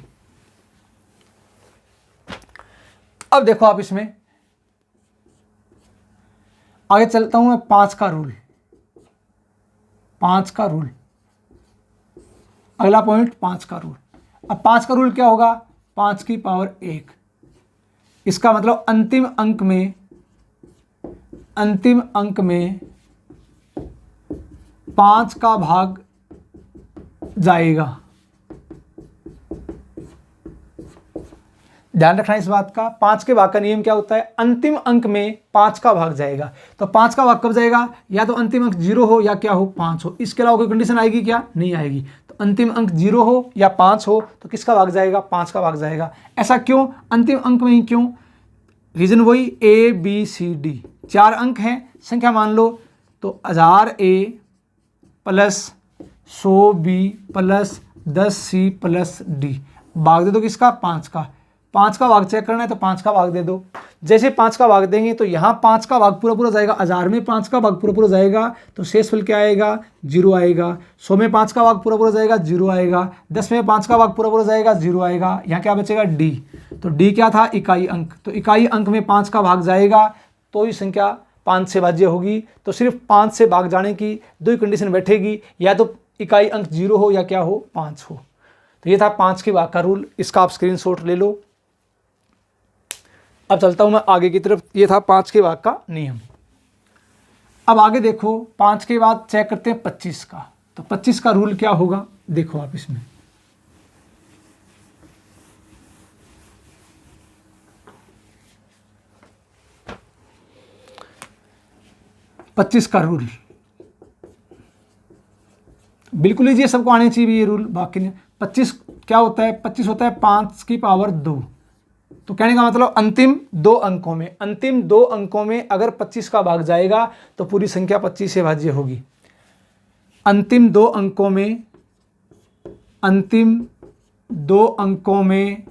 अब देखो आप इसमें आगे चलता हूं मैं। 5 का रूल, 5 का रूल, अगला पॉइंट 5 का रूल। अब 5 का रूल क्या होगा? 5 की पावर 1। इसका मतलब अंतिम अंक में, अंतिम अंक में 5 का भाग जाएगा। ध्यान रखना इस बात का। 5 के भाग का नियम क्या होता है? अंतिम अंक में 5 का भाग जाएगा। तो 5 का भाग कब जाएगा? या तो अंतिम अंक 0 हो या क्या हो? 5 हो। इसके अलावा कोई कंडीशन आएगी क्या? नहीं आएगी। तो अंतिम अंक 0 हो या 5 हो तो किसका भाग जाएगा? 5 का भाग जाएगा। ऐसा क्यों? अंतिम अंक में ही क्यों? रीजन वही, ABCD 4 अंक हैं, संख्या मान लो। तो 1000 A plus 100 B plus 10 C plus D। भाग दे दो किसका? 5 का। 5 का भाग चेक करना है तो 5 का भाग दे दो। जैसे 5 का भाग देंगे तो यहाँ 5 का भाग पूरा पूरा जाएगा। 1000 में 5 का भाग पूरा पूरा जाएगा तो शेषफल क्या आएगा? 0 आएगा। 100 में 5 का भाग पूरा पूरा जाएगा, 0 आएगा। 10 में 5 का भाग पूरा पूरा जाएगा, 0 आएगा। यहाँ क्या बचेगा? D। तो D क्या था? इकाई अंक। तो इकाई अंक में 5 का भाग जाएगा तो ही संख्या 5 से भाज्य होगी। तो सिर्फ 5 से भाग जाने की 2 ही कंडीशन बैठेगी, या तो इकाई अंक 0 हो या क्या हो? 5 हो। तो ये था 5 के भाग का रूल, इसका आप स्क्रीनशॉट ले लो। अब चलता हूं मैं आगे की तरफ। ये था 5 के भाग का नियम। अब आगे देखो, 5 के बाद चेक करते हैं 25 का। तो 25 का रूल क्या होगा, देखो आप इसमें। पच्चीस का रूल बिल्कुल लीजिए, सबको आने चाहिए ये रूल, बाकी नहीं। 25 क्या होता है, 25 होता है 5 की पावर 2। तो कहने का मतलब अंतिम 2 अंकों में, अंतिम 2 अंकों में अगर 25 का भाग जाएगा तो पूरी संख्या 25 से भाज्य होगी। अंतिम 2 अंकों में, अंतिम 2 अंकों में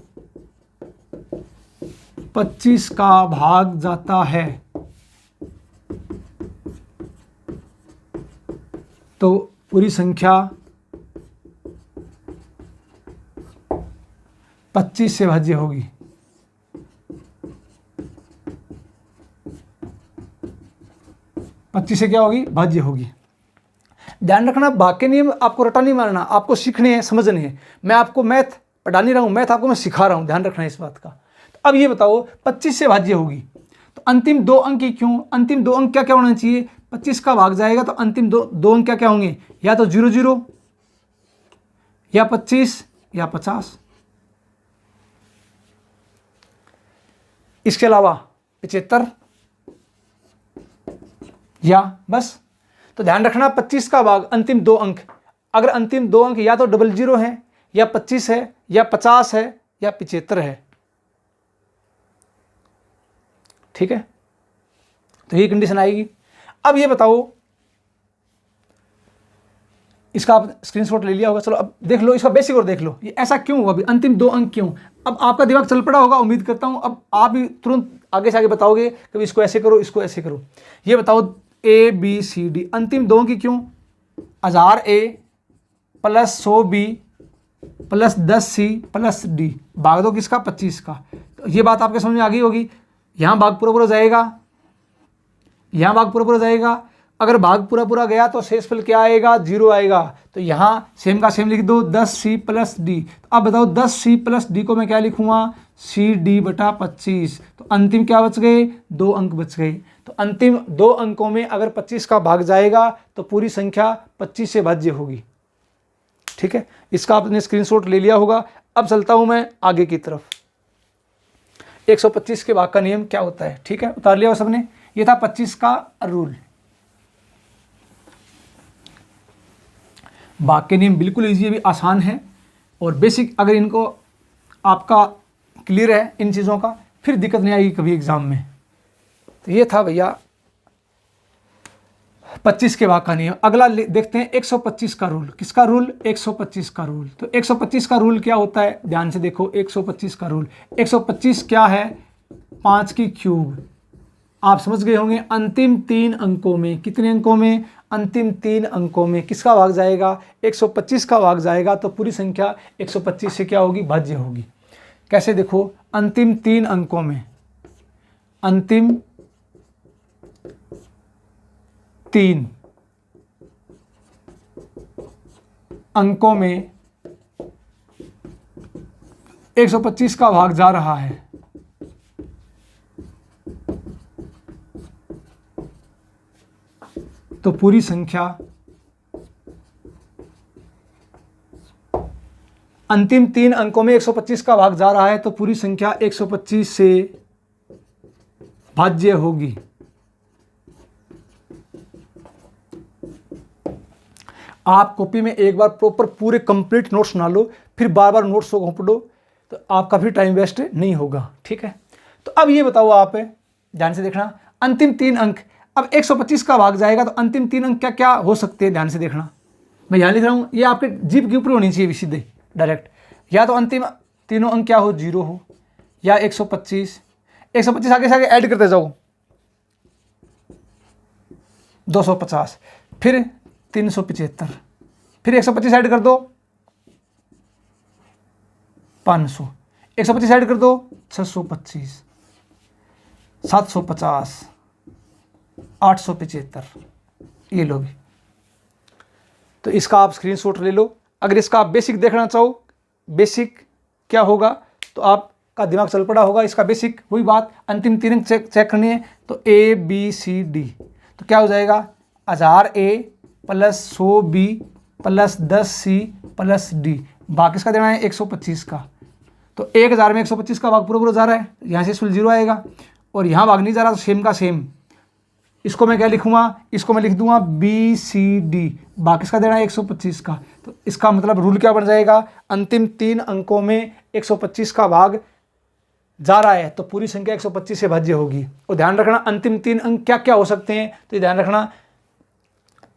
25 का भाग जाता है तो पूरी संख्या 25 से भाज्य होगी। पच्चीस से क्या होगी, भाज्य होगी। ध्यान रखना, भाग के नियम आपको रटा नहीं मारना, आपको सीखने हैं, समझने हैं। मैं आपको मैथ पढ़ा नहीं रहा हूं, मैथ आपको मैं सिखा रहा हूं, ध्यान रखना है इस बात का। तो अब ये बताओ 25 से भाज्य होगी तो अंतिम 2 अंक ही क्यों, अंतिम 2 अंक क्या क्या होना चाहिए, 25 का भाग जाएगा तो अंतिम दो अंक क्या क्या होंगे, या तो 00 या 25 या 50, इसके अलावा 75 या बस। तो ध्यान रखना 25 का भाग अंतिम 2 अंक, अगर अंतिम 2 अंक या तो 00 है या 25 है या 50 है या 75 है, ठीक है, तो ये कंडीशन आएगी। अब ये बताओ, इसका आप स्क्रीनशॉट ले लिया होगा, चलो अब देख लो इसका बेसिक और देख लो ये ऐसा क्यों हुआ, अभी अंतिम 2 अंक क्यों। अब आपका दिमाग चल पड़ा होगा, उम्मीद करता हूं। अब आप भी तुरंत आगे से आगे बताओगे कि इसको ऐसे करो, इसको ऐसे करो। ये बताओ ABCD अंतिम 2 अंक क्यों, 1000A plus 100B plus 10C plus D, भाग दो किसका, 25 का। तो ये बात आपके समझ में आ गई होगी। यहां भाग पूरा पूरा जाएगा, यहां भाग पूरा पूरा जाएगा। अगर भाग पूरा पूरा गया तो शेषफल क्या आएगा, 0 आएगा। तो यहां सेम का सेम लिख दो, 10C प्लस D। तो अब बताओ 10C प्लस D को मैं क्या लिखूंगा, CD बटा 25। तो अंतिम क्या बच गए, 2 अंक बच गए। तो अंतिम 2 अंकों में अगर 25 का भाग जाएगा तो पूरी संख्या 25 से भाज्य होगी, ठीक है। इसका आपने स्क्रीनशॉट ले लिया होगा। अब चलता हूं मैं आगे की तरफ। 125 के भाग का नियम क्या होता है, ठीक है, उतार लिया हो सबने। ये था 25 का रूल। भाग के नियम बिल्कुल ईजी भी आसान है और बेसिक, अगर इनको आपका क्लियर है इन चीज़ों का, फिर दिक्कत नहीं आएगी कभी एग्जाम में। तो ये था भैया 25 के भाग का नियम। अगला देखते हैं 125 का रूल। किसका रूल, 125 का रूल। तो 125 का रूल क्या होता है, ध्यान से देखो। 125 का रूल, 125 क्या है, 5 की क्यूब। आप समझ गए होंगे, अंतिम 3 अंकों में, कितने अंकों में, अंतिम 3 अंकों में किसका भाग जाएगा, 125 का भाग जाएगा तो पूरी संख्या 125 से क्या होगी, भाज्य होगी। कैसे, देखो, अंतिम 3 अंकों में, अंतिम 3 अंकों में 125 का भाग जा रहा है तो पूरी संख्या, अंतिम 3 अंकों में 125 का भाग जा रहा है तो पूरी संख्या 125 से भाज्य होगी। आप कॉपी में एक बार प्रॉपर पूरे कंप्लीट नोट्स बना लो, फिर बार बार नोट्स को पढ़ो, तो आपका भी टाइम वेस्ट नहीं होगा, ठीक है। तो अब ये बताओ, आप ध्यान से देखना, अंतिम 3 अंक, अब 125 का भाग जाएगा तो अंतिम 3 अंक क्या क्या हो सकते हैं, ध्यान से देखना। मैं यहाँ लिख रहा हूँ, ये आपके जीभ के ऊपर होनी चाहिए सीधे डायरेक्ट। या तो अंतिम तीनों अंक क्या हो, 0 हो, या 125 आगे से आगे ऐड करते जाओ, 250, फिर 375, फिर 125 ऐड कर दो, 500, 125 ऐड कर दो, 625, 750, 875, ये लो भी। तो इसका आप स्क्रीनशॉट ले लो। अगर इसका आप बेसिक देखना चाहो बेसिक क्या होगा, तो आपका दिमाग चल पड़ा होगा। इसका बेसिक वही बात, अंतिम तीन अंक चेक करनी है, तो A B C D, तो क्या हो जाएगा 1000 A plus 100 B plus 10 C plus D, भाग किसका देना है 125 का। तो 1000 में 125 का भाग पूरा पूरा जा रहा है, यहाँ से फुल जीरो आएगा, और यहाँ भाग नहीं जा रहा तो सेम का सेम, इसको मैं क्या लिखूंगा, इसको मैं लिख दूंगा BCD, भाग किसका देना है 125 का। तो इसका मतलब रूल क्या बन जाएगा, अंतिम तीन अंकों में 125 का भाग जा रहा है तो पूरी संख्या 125 से भाज्य होगी। और ध्यान रखना अंतिम तीन अंक क्या क्या हो सकते हैं, तो ध्यान रखना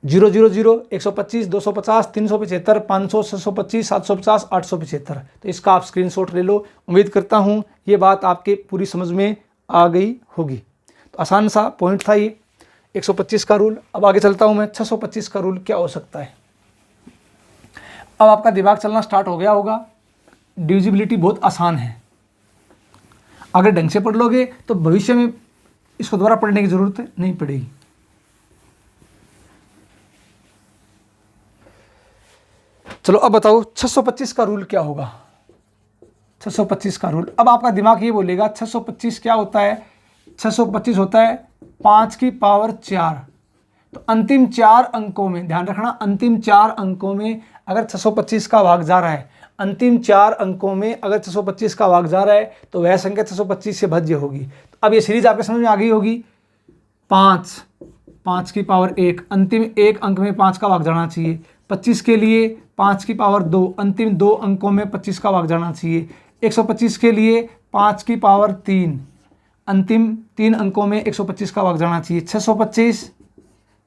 000, 125, 250, 375, 500, 625, 750, 875। तो इसका आप स्क्रीनशॉट ले लो। उम्मीद करता हूँ ये बात आपके पूरी समझ में आ गई होगी। तो आसान सा पॉइंट था ये 125 का रूल। अब आगे चलता हूँ मैं, 625 का रूल क्या हो सकता है। अब आपका दिमाग चलना स्टार्ट हो गया होगा। डिविजिबिलिटी बहुत आसान है, अगर ढंग से पढ़ लोगे तो भविष्य में इसको दोबारा पढ़ने की जरूरत नहीं पड़ेगी। चलो अब बताओ 625 का रूल क्या होगा। 625 का रूल, अब आपका दिमाग ये बोलेगा 625 क्या होता है, 625 होता है 5 की पावर 4। तो अंतिम चार अंकों में ध्यान रखना, अंतिम चार अंकों में अगर 625 का भाग जा रहा है, अंतिम चार अंकों में अगर 625 का भाग जा रहा है तो वह संख्या 625 से भाज्य होगी। तो अब ये सीरीज आपके समझ में आ गई होगी। 5 की पावर 1, अंतिम एक अंक में 5 का भाग जाना चाहिए। 25 के लिए 5 की पावर 2, अंतिम दो अंकों में 25 का भाग जाना चाहिए। 125 के लिए 5 की पावर 3, अंतिम तीन अंकों में 125 का भाग जाना चाहिए। 625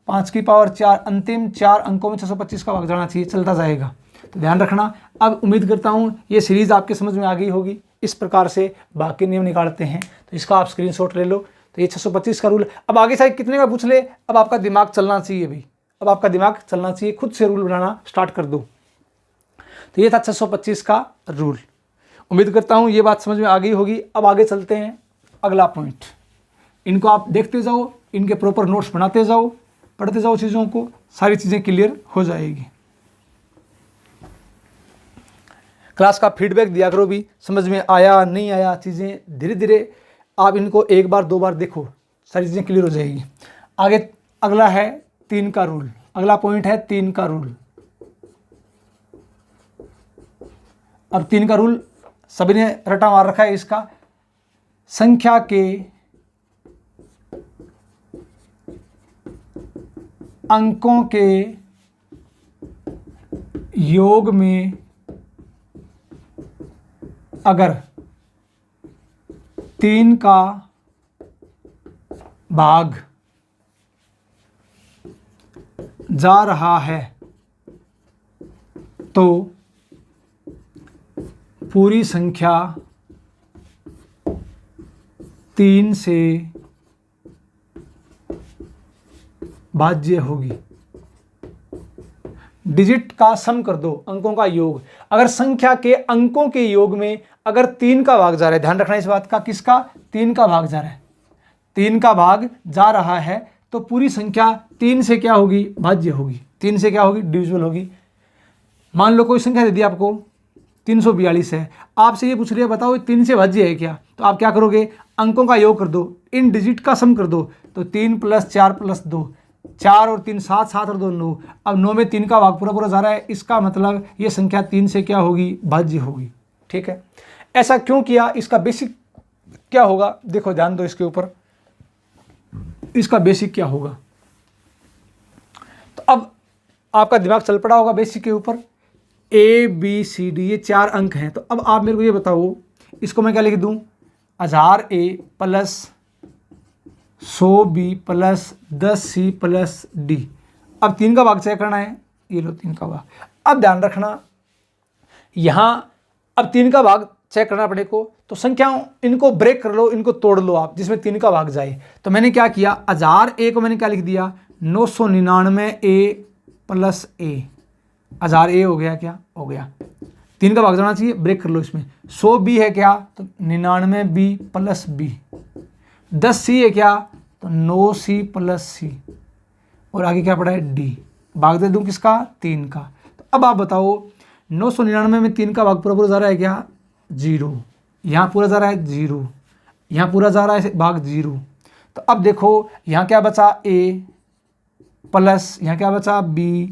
5 की पावर 4, अंतिम चार अंकों में 625 का भाग जाना चाहिए। चलता जाएगा, तो ध्यान रखना। अब उम्मीद करता हूँ ये सीरीज़ आपके समझ में आ गई होगी। इस प्रकार से बाकी नियम निकालते हैं, तो इसका आप स्क्रीनशॉट ले लो। तो ये 625 का रूल। अब आगे साइड कितने का पूछ ले, अब आपका दिमाग चलना चाहिए भाई, अब आपका दिमाग चलना चाहिए, खुद से रूल बनाना स्टार्ट कर दो। तो ये था 625 का रूल। उम्मीद करता हूँ ये बात समझ में आ गई होगी। अब आगे चलते हैं अगला पॉइंट। इनको आप देखते जाओ, इनके प्रॉपर नोट्स बनाते जाओ, पढ़ते जाओ चीज़ों को, सारी चीज़ें क्लियर हो जाएगी। क्लास का फीडबैक दिया करो भी, समझ में आया नहीं आया, चीज़ें धीरे धीरे आप इनको एक बार दो बार देखो, सारी चीज़ें क्लियर हो जाएगी। आगे अगला है 3 का रूल। अगला पॉइंट है 3 का रूल। अब 3 का रूल सभी ने रटा मार रखा है इसका, संख्या के अंकों के योग में अगर 3 का भाग जा रहा है तो पूरी संख्या 3 से भाज्य होगी। डिजिट का सम कर दो, अंकों का योग। अगर संख्या के अंकों के योग में अगर 3 का भाग जा रहा है, ध्यान रखना इस बात का, किसका 3 का भाग जा रहा है, 3 का भाग जा रहा है तो पूरी संख्या 3 से क्या होगी, भाज्य होगी। 3 से क्या होगी, डिविजिबल होगी। मान लो कोई संख्या दे दी आपको 342 है, आपसे ये पूछ रही है बताओ 3 से भाज्य है क्या, तो आप क्या करोगे, अंकों का योग कर दो, इन डिजिट का सम कर दो। तो 3 + 4 + 2, 4 और 3 7, 7 और 2 9। अब 9 में 3 का भाग पूरा पूरा जा रहा है, इसका मतलब ये संख्या 3 से क्या होगी, भाज्य होगी। ठीक है, ऐसा क्यों किया, इसका बेसिक क्या होगा, देखो ध्यान दो इसके ऊपर, इसका बेसिक क्या होगा। तो अब आपका दिमाग चल पड़ा होगा बेसिक के ऊपर। ABCD ये 4 अंक हैं। तो अब आप मेरे को ये बताओ, इसको मैं क्या लिख दूं, 1000A + 100B + 10C + D। अब 3 का भाग चेक करना है, ये लो 3 का भाग। अब ध्यान रखना यहाँ अब 3 का भाग चेक करना पड़े को, तो संख्याओं इनको ब्रेक कर लो, इनको तोड़ लो आप, जिसमें 3 का भाग जाए। तो मैंने क्या किया, 1000A को मैंने क्या लिख दिया, 999A + A। 1000A हो गया, क्या हो गया, 3 का भाग जाना चाहिए, ब्रेक कर लो इसमें। 100B है क्या, तो 99B + B। 10C है क्या, तो 9C + C। और आगे क्या पड़ा है, D। भाग दे दूं किसका, 3 का। तो अब आप बताओ 999 में 3 का भाग पूरा जा रहा है क्या, 0। यहाँ पूरा जा रहा है 0, यहाँ पूरा जा रहा है भाग 0। तो अब देखो यहाँ क्या बचा, a प्लस यहाँ क्या बचा, b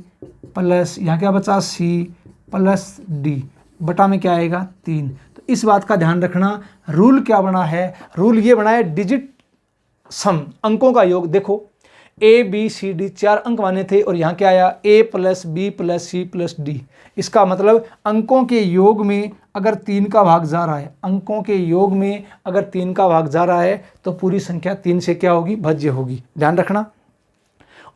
प्लस यहाँ क्या बचा, c प्लस d बटा में क्या आएगा, 3। तो इस बात का ध्यान रखना, रूल क्या बना है, रूल ये बना है डिजिट सम, अंकों का योग। देखो a b c d 4 अंक माने थे और यहाँ क्या आया, a plus b plus c plus d। इसका मतलब अंकों के योग में अगर 3 का भाग जा रहा है, अंकों के योग में अगर 3 का भाग जा रहा है तो पूरी संख्या 3 से क्या होगी, भाज्य होगी, ध्यान रखना।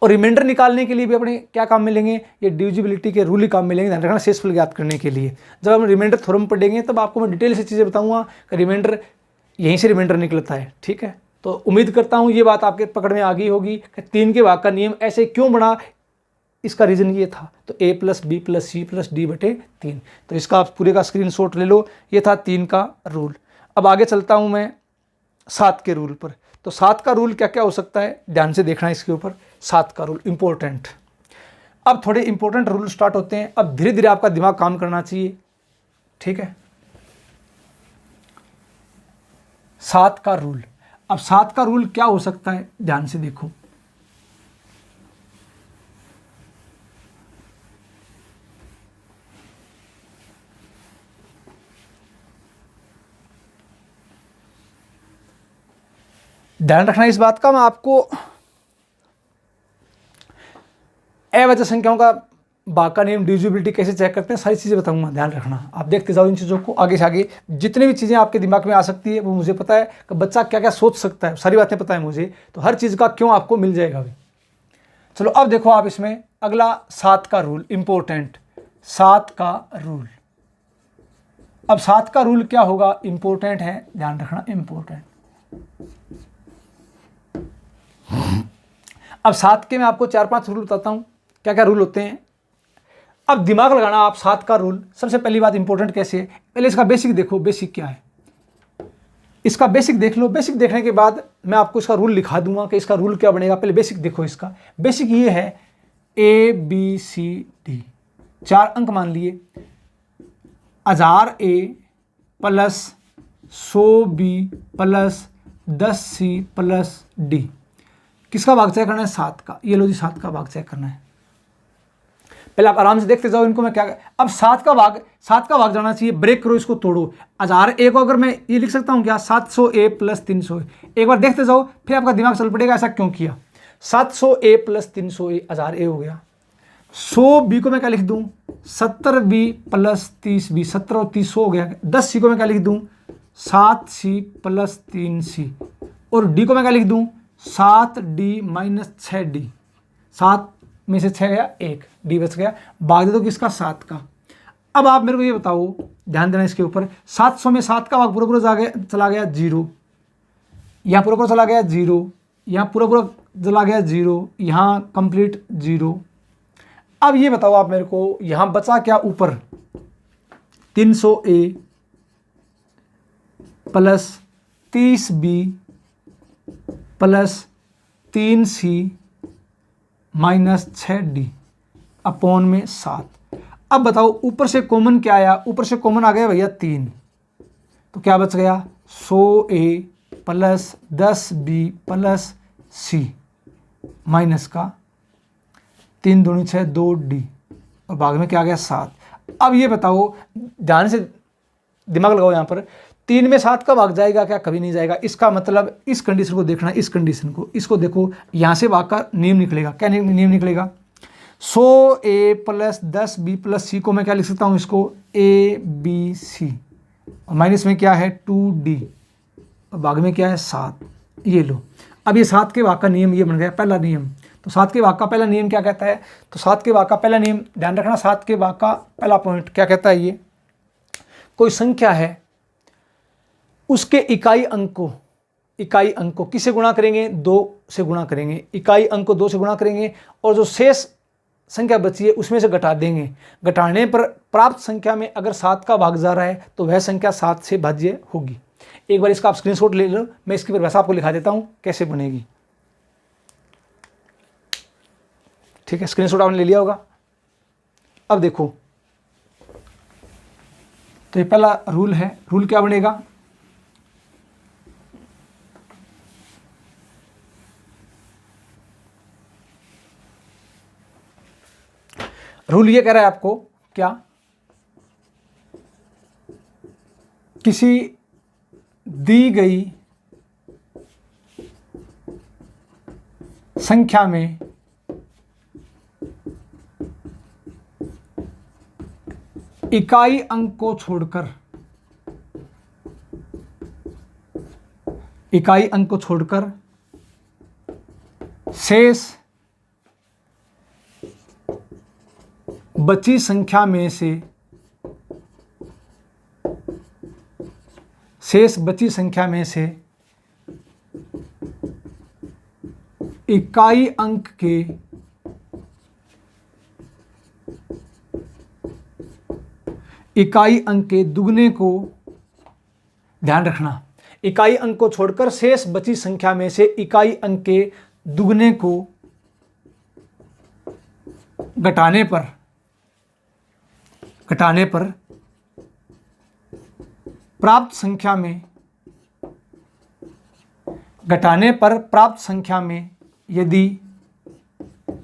और रिमाइंडर निकालने के लिए भी अपने क्या काम मिलेंगे, ये डिविजिबिलिटी के रूल ही काम मिलेंगे, ध्यान रखना, शेषफल ज्ञात करने के लिए। जब हम रिमाइंडर थ्योरम पढ़ेंगे तब आपको मैं डिटेल से चीज़ें बताऊंगा कि रिमाइंडर यहीं से रिमाइंडर निकलता है, ठीक है। तो उम्मीद करता हूँ ये बात आपके पकड़ में आ गई होगी कि 3 के भाग का नियम ऐसे क्यों बना, इसका रीज़न ये था। तो a plus B plus C plus D बटे 3, तो इसका आप पूरे का स्क्रीनशॉट ले लो, ये था 3 का रूल। अब आगे चलता हूँ मैं 7 के रूल पर। तो 7 का रूल क्या क्या हो सकता है, ध्यान से देखना इसके ऊपर। 7 का रूल इंपॉर्टेंट। अब थोड़े इंपॉर्टेंट रूल स्टार्ट होते हैं, अब धीरे धीरे आपका दिमाग काम करना चाहिए, ठीक है। 7 का रूल, अब 7 का रूल क्या हो सकता है, ध्यान से देखो। ध्यान रखना इस बात का, मैं आपको अवैध संख्याओं का भाग का नियम, डिविजिबिलिटी कैसे चेक करते हैं, सारी चीज़ें बताऊंगा, ध्यान रखना। आप देखते जाओ इन चीज़ों को, आगे से आगे जितनी भी चीज़ें आपके दिमाग में आ सकती है वो मुझे पता है कि बच्चा क्या क्या सोच सकता है, सारी बातें पता है मुझे, तो हर चीज़ का क्यों आपको मिल जाएगा भी। चलो अब देखो आप इसमें अगला 7 का रूल इंपॉर्टेंट, 7 का रूल। अब 7 का रूल क्या होगा, इंपॉर्टेंट है, ध्यान रखना, इंपॉर्टेंट। अब 7 के मैं आपको 4-5 रूल बताता हूं, क्या क्या रूल होते हैं। अब दिमाग लगाना आप, 7 का रूल, सबसे पहली बात इंपॉर्टेंट कैसे है, पहले इसका बेसिक देखो, बेसिक क्या है, इसका बेसिक देख लो। बेसिक देखने के बाद मैं आपको इसका रूल लिखा दूंगा कि इसका रूल क्या बनेगा। पहले बेसिक देखो, इसका बेसिक ये है, a b c d 4 अंक मान लिए, 1000 a plus 100 b plus 10 c plus d। किसका भाग चेक करना है, 7 का। ये लो जी, 7 का भाग चेक करना है। पहले आप आराम से देखते जाओ इनको, मैं क्या, अब 7 का भाग जाना चाहिए, ब्रेक करो, इसको तोड़ो। 1000 a को अगर मैं ये लिख सकता हूँ क्या, 700 a प्लस 300 a। एक बार देखते जाओ, फिर आपका दिमाग चल पड़ेगा ऐसा क्यों किया। 700 a प्लस 300 a, 1000 a हो गया। 100 b को मैं क्या लिख दूँ, 70 b प्लस 30 b, 70 और 30 हो गया। 10 c को मैं क्या लिख दूँ, 7 c प्लस 3 c। और d को मैं क्या लिख दूँ, 7 d माइनस 6 d। 7 में से 6 गया, 1 d बच गया, भाग दे दो किसका, 7 का। अब आप मेरे को ये बताओ, ध्यान देना इसके ऊपर, 700 में 7 का भाग पूरा चला गया 0, यहाँ पूरा चला गया 0, यहाँ पूरा चला गया 0, यहाँ कंप्लीट 0। अब ये बताओ आप मेरे को, यहाँ बचा क्या ऊपर, 300a plus 30b plus 3c minus 6d upon में 7। अब बताओ ऊपर से कॉमन क्या आया, ऊपर से कॉमन आ गया भैया 3, तो क्या बच गया, 100a plus 10b plus c minus का 3 दूनी 6 2d, और भाग में क्या आ गया 7। अब ये बताओ, ध्यान से दिमाग लगाओ, यहाँ पर 3 में 7 का भाग जाएगा क्या, कभी नहीं जाएगा। इसका मतलब इस कंडीशन को देखना, इस कंडीशन को, इसको देखो, यहाँ से भाग का नियम निकलेगा। क्या नियम निकलेगा, 100a plus 10b plus c को मैं क्या लिख सकता हूँ, इसको a b c, और माइनस में क्या है 2d, और भाग में क्या है 7। ये लो, अब ये 7 के भाग का नियम ये बन गया पहला नियम। तो 7 के भाग का पहला नियम क्या कहता है, तो 7 के भाग का पहला नियम, ध्यान रखना, 7 के भाग का पहला पॉइंट क्या कहता है, ये कोई संख्या है, उसके इकाई अंक को किससे गुणा करेंगे, 2 से गुणा करेंगे, इकाई अंक को 2 से गुणा करेंगे, और जो शेष संख्या बची है उसमें से घटा देंगे। घटाने पर प्राप्त संख्या में अगर 7 का भाग जा रहा है तो वह संख्या 7 से भाज्य होगी। एक बार इसका आप स्क्रीनशॉट ले लो, मैं इसकी परिभाषा आपको लिखा देता हूँ कैसे बनेगी, ठीक है। स्क्रीनशॉट आपने ले लिया होगा। अब देखो, तो ये पहला रूल है। रूल क्या बनेगा, रूल ये कह रहा है आपको क्या, किसी दी गई संख्या में इकाई अंक को छोड़कर, इकाई अंक को छोड़कर शेष बची संख्या में से, शेष बची संख्या में से इकाई अंक के दुगने को, ध्यान रखना, इकाई अंक को छोड़कर शेष बची संख्या में से इकाई अंक के दुगने को घटाने पर प्राप्त संख्या में यदि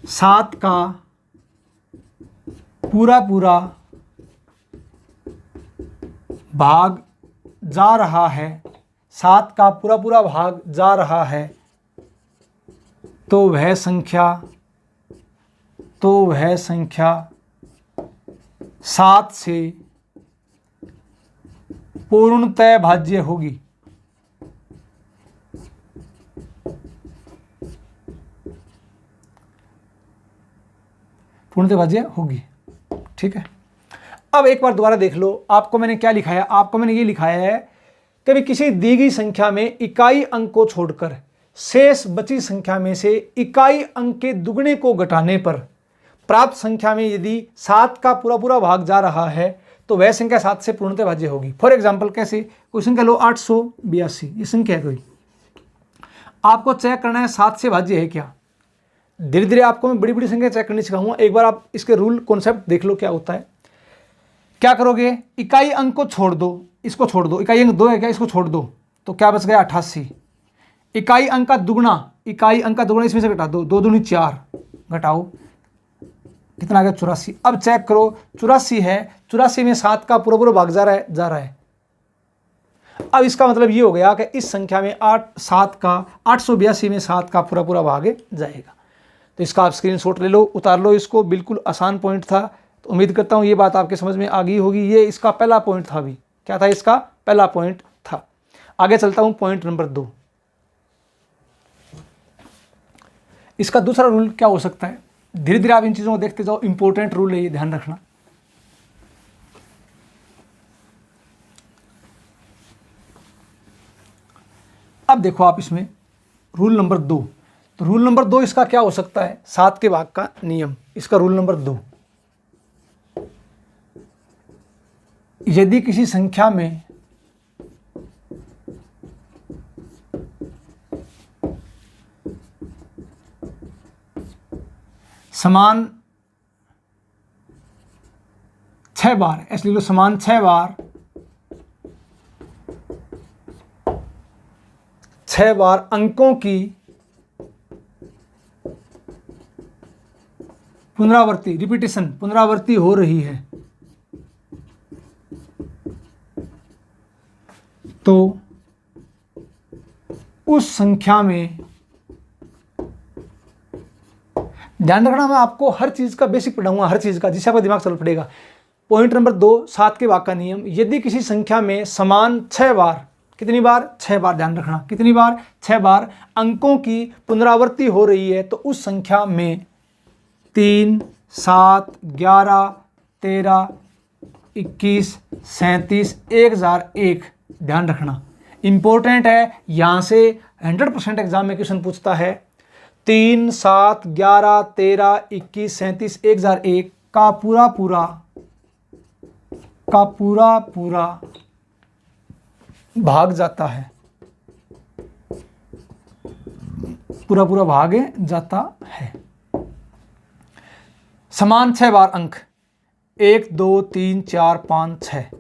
7 का पूरा भाग जा रहा है, 7 का पूरा भाग जा रहा है, तो वह संख्या 7 से पूर्णतः भाज्य होगी। पूर्णतः भाज्य होगी, ठीक है। अब एक बार दोबारा देख लो, आपको मैंने क्या लिखाया, आपको मैंने ये लिखाया है कि भी किसी दी गई संख्या में इकाई अंक को छोड़कर शेष बची संख्या में से इकाई अंक के दुगने को घटाने पर प्राप्त संख्या में यदि 7 का पूरा भाग जा रहा है, तो वह संख्या 7 से पूर्णतः भाज्य होगी। फॉर एग्जाम्पल कैसे, कोई संख्या लो 882, ये संख्या है कोई, आपको चेक करना है 7 से भाज्य है क्या। धीरे धीरे आपको मैं बड़ी संख्या चेक करनी सिखाऊंगा। एक बार आप इसके रूल कॉन्सेप्ट देख लो क्या होता है। क्या करोगे, इकाई अंक को छोड़ दो, इसको छोड़ दो, इकाई अंक 2 है क्या, इसको छोड़ दो, तो क्या बच गया 88। इकाई अंक का दुगना इसमें से घटा दो, 2 दूनी 4, घटाओ कितना आ गया 84। अब चेक करो 84 है, 84 में 7 का पूरा भाग जा रहा है। अब इसका मतलब ये हो गया कि इस संख्या में 882 में 7 का पूरा भाग जाएगा। तो इसका आप स्क्रीनशॉट ले लो, उतार लो इसको, बिल्कुल आसान पॉइंट था। तो उम्मीद करता हूँ ये बात आपके समझ में आ गई होगी। ये इसका पहला पॉइंट था। अभी क्या था, इसका पहला पॉइंट था। आगे चलता हूँ, पॉइंट नंबर 2। इसका दूसरा रूल क्या हो सकता है, धीरे धीरे आप इन चीज़ों को देखते जाओ, इंपॉर्टेंट रूल है ये, ध्यान रखना। अब देखो आप इसमें रूल नंबर 2, तो रूल नंबर 2 इसका क्या हो सकता है, 7 के भाग का नियम, इसका रूल नंबर 2। यदि किसी संख्या में समान 6 बार, ऐसे लिख लो, समान 6 बार अंकों की पुनरावृत्ति हो रही है, तो उस संख्या में, ध्यान रखना मैं आपको हर चीज का बेसिक पढ़ाऊंगा, हर चीज का, जिससे आपका दिमाग चल पड़ेगा। पॉइंट नंबर 2, 7 के भाग का नियम। यदि किसी संख्या में समान 6 बार, कितनी बार, 6 बार, ध्यान रखना, कितनी बार, 6 बार अंकों की पुनरावृत्ति हो रही है, तो उस संख्या में 3, 7, 11, 13, 21, 37, 1001, ध्यान रखना, इंपॉर्टेंट है। यहां से 100% एग्जाम में क्वेश्चन पूछता है। 3, 7, 11, 13, 21, 37, 1001 का पूरा भाग जाता है, पूरा भाग जाता है। समान 6 बार अंक, 1, 2, 3, 4, 5, 6,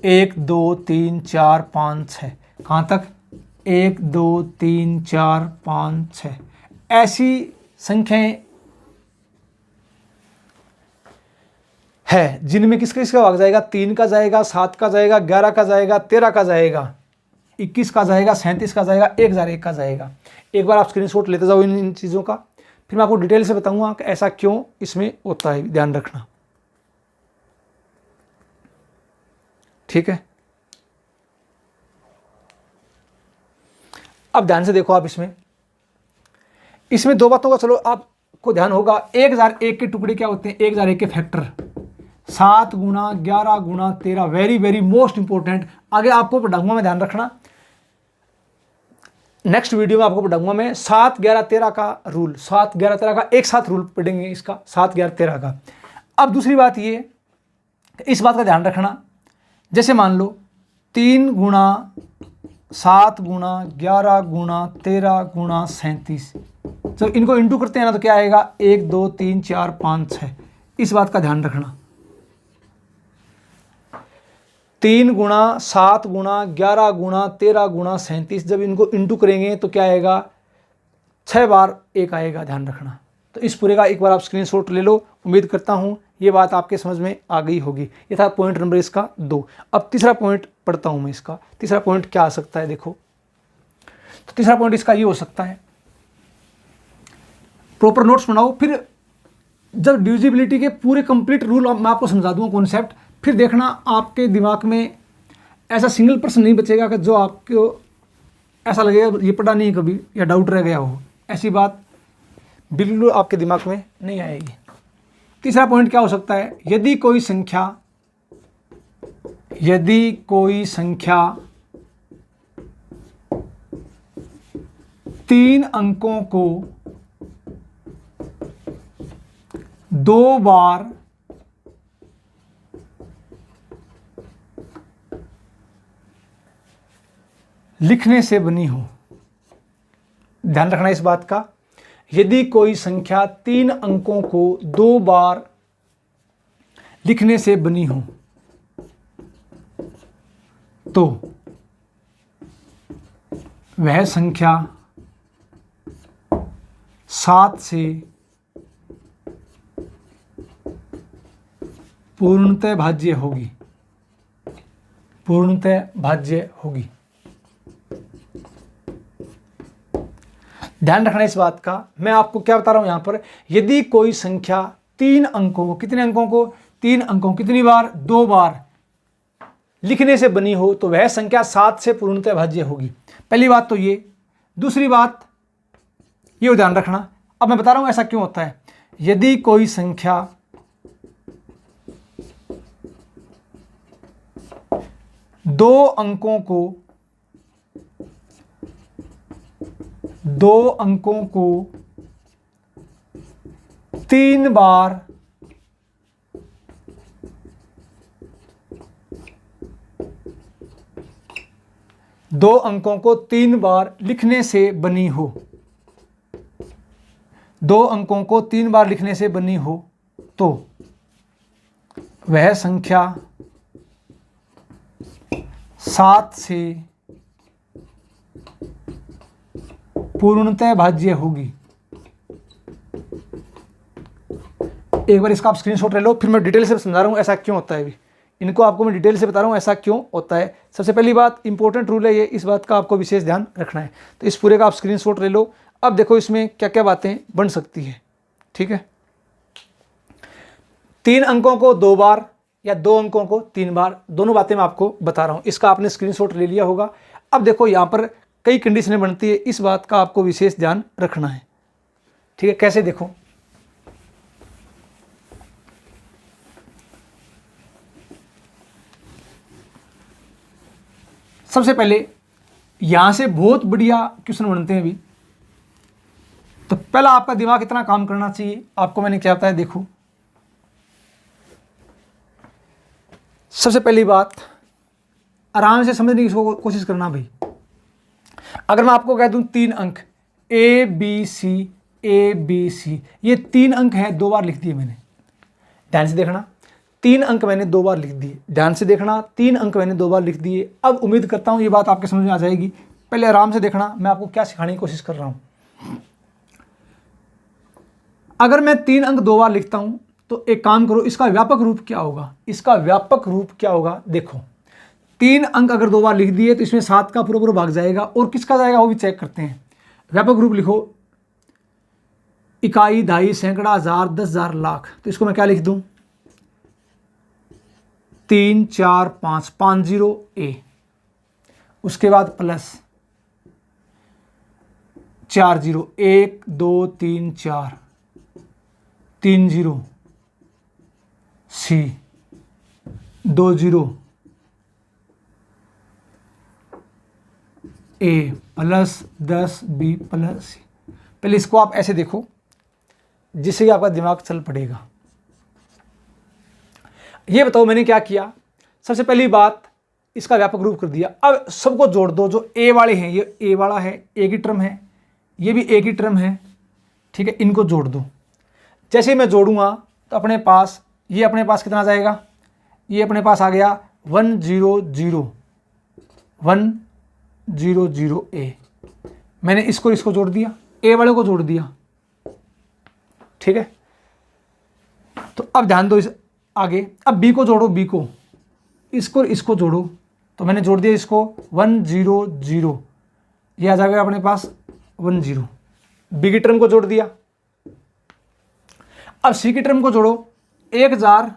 1 2 3 4 5 6, कहाँ तक 1 2 3 4 5 6, ऐसी संख्याएं है जिनमें किसका किसका भाग जाएगा, 3 का जाएगा, 7 का जाएगा, 11 का जाएगा, 13 का जाएगा, 21 का जाएगा, 37 का जाएगा, 1001 का जाएगा। एक बार आप स्क्रीनशॉट लेते जाओ इन चीज़ों का, फिर मैं आपको डिटेल से बताऊंगा कि ऐसा क्यों इसमें होता है, ध्यान रखना, ठीक है। अब ध्यान से देखो आप, इसमें दो बातों का चलो आपको ध्यान होगा। 1001 के टुकड़े क्या होते हैं, 1001 के फैक्टर 7 गुना 11 गुना 13, वेरी वेरी मोस्ट इंपॉर्टेंट, आगे आपको पढ़ाऊंगा मैं, ध्यान रखना, नेक्स्ट वीडियो में आपको पढ़ाऊंगा मैं 7 11 13 का रूल, 7 11 13 का एक साथ रूल पढ़ेंगे इसका, 7 11 13 का। अब दूसरी बात ये, इस बात का ध्यान रखना, जैसे मान लो 3 गुना 7 गुना 11 गुना 13 गुना 37, जब इनको इंटू करते हैं ना तो क्या आएगा, 1 2 3 4 5 6, इस बात का ध्यान रखना। 3 गुना 7 गुना 11 गुना 13 गुना 37, जब इनको इंटू करेंगे तो क्या आएगा, 6 बार 1 आएगा, ध्यान रखना। तो इस पूरे का एक बार आप स्क्रीनशॉट ले लो, उम्मीद करता हूँ ये बात आपके समझ में आ गई होगी। ये था पॉइंट नंबर इसका 2। अब तीसरा पॉइंट पढ़ता हूँ मैं इसका, तीसरा पॉइंट क्या आ सकता है, देखो तो तीसरा पॉइंट इसका ये हो सकता है, प्रॉपर नोट्स बनाओ, फिर जब डिविजिबिलिटी के पूरे कंप्लीट रूल मैं आपको समझा दूंगा कॉन्सेप्ट, फिर देखना आपके दिमाग में ऐसा सिंगल पर्सन नहीं बचेगा कि जो आपको ऐसा लगेगा ये पढ़ा नहीं कभी या डाउट रह गया हो, ऐसी बात बिल्कुल आपके दिमाग में नहीं आएगी। तीसरा पॉइंट क्या हो सकता है, यदि कोई संख्या 3 अंकों को 2 बार लिखने से बनी हो, ध्यान रखना इस बात का, यदि कोई संख्या 3 अंकों को 2 बार लिखने से बनी हो तो वह संख्या 7 से पूर्णतः भाज्य होगी, पूर्णतः भाज्य होगी। ध्यान रखना इस बात का, मैं आपको क्या बता रहा हूं यहां पर, यदि कोई संख्या 3 अंकों को, कितने अंकों को, 3 अंकों, कितनी बार, 2 बार लिखने से बनी हो तो वह संख्या 7 से पूर्णतः भाज्य होगी। पहली बात तो ये। दूसरी बात ये ध्यान रखना, अब मैं बता रहा हूं ऐसा क्यों होता है, यदि कोई संख्या 2 अंकों को 3 बार दो अंकों को 3 बार लिखने से बनी हो, 2 अंकों को 3 बार लिखने से बनी हो तो वह संख्या 7 से पूर्णतः भाज्य होगी। एक बार इसका आप स्क्रीनशॉट ले लो, फिर मैं डिटेल से समझा रहा हूँ ऐसा क्यों होता है। अभी इनको आपको मैं डिटेल से बता रहा हूँ ऐसा क्यों होता है। सबसे पहली बात, इंपॉर्टेंट रूल है ये, इस बात का आपको विशेष ध्यान रखना है। तो इस पूरे का आप स्क्रीनशॉट ले लो। अब देखो इसमें क्या क्या बातें बन सकती है, ठीक है। 3 अंकों को 2 बार या 2 अंकों को 3 बार, दोनों बातें मैं आपको बता रहा हूँ। इसका आपने स्क्रीनशॉट ले लिया होगा। अब देखो यहाँ पर कई कंडीशनें बनती है, इस बात का आपको विशेष ध्यान रखना है, ठीक है। कैसे, देखो सबसे पहले यहां से बहुत बढ़िया क्वेश्चन बनते हैं अभी। तो पहला आपका दिमाग इतना काम करना चाहिए, आपको मैंने क्या बताया, देखो सबसे पहली बात आराम से समझने की कोशिश करना भाई। अगर मैं आपको कह दूं 3 अंक ए बी सी, ये 3 अंक हैं, 2 बार लिख दिए मैंने, ध्यान से देखना। 3 अंक मैंने 2 बार लिख दिए, ध्यान से देखना, 3 अंक मैंने 2 बार लिख दिए। अब उम्मीद करता हूँ ये बात आपके समझ में आ जाएगी। पहले आराम से देखना मैं आपको क्या सिखाने की कोशिश कर रहा हूँ। अगर मैं 3 अंक 2 बार लिखता हूँ तो एक काम करो, इसका व्यापक रूप क्या होगा, इसका व्यापक रूप क्या होगा, देखो 3 अंक अगर 2 बार लिख दिए तो इसमें 7 का पूरा भाग जाएगा, और किसका जाएगा वो भी चेक करते हैं। व्यापक रूप लिखो, इकाई, दहाई, सैकड़ा, हजार, 10,000, लाख। तो इसको मैं क्या लिख दूं, 3 4 5 5 0 ए, उसके बाद प्लस 4 0 1 2 3 4 3 0 सी 2 0 ए प्लस 10 बी प्लस सी। पहले इसको आप ऐसे देखो जिससे कि आपका दिमाग चल पड़ेगा। ये बताओ मैंने क्या किया, सबसे पहली बात इसका व्यापक रूप कर दिया। अब सबको जोड़ दो, जो ए वाले हैं, ये ए वाला है, एक ही टर्म है, ये भी एक ही टर्म है, ठीक है, इनको जोड़ दो। जैसे ही मैं जोड़ूंगा तो अपने पास ये अपने पास कितना आ जाएगा, ये अपने पास आ गया 1 0 0 1 0 0 ए। मैंने इसको जोड़ दिया, ए वाले को जोड़ दिया, ठीक है। तो अब ध्यान दो इस आगे, अब बी को जोड़ो, बी को, इसको जोड़ो। तो मैंने जोड़ दिया इसको 1 0 0, ये आ जाएगा अपने पास 1 0। बी की टर्म को जोड़ दिया। अब सी की टर्म को जोड़ो, 1000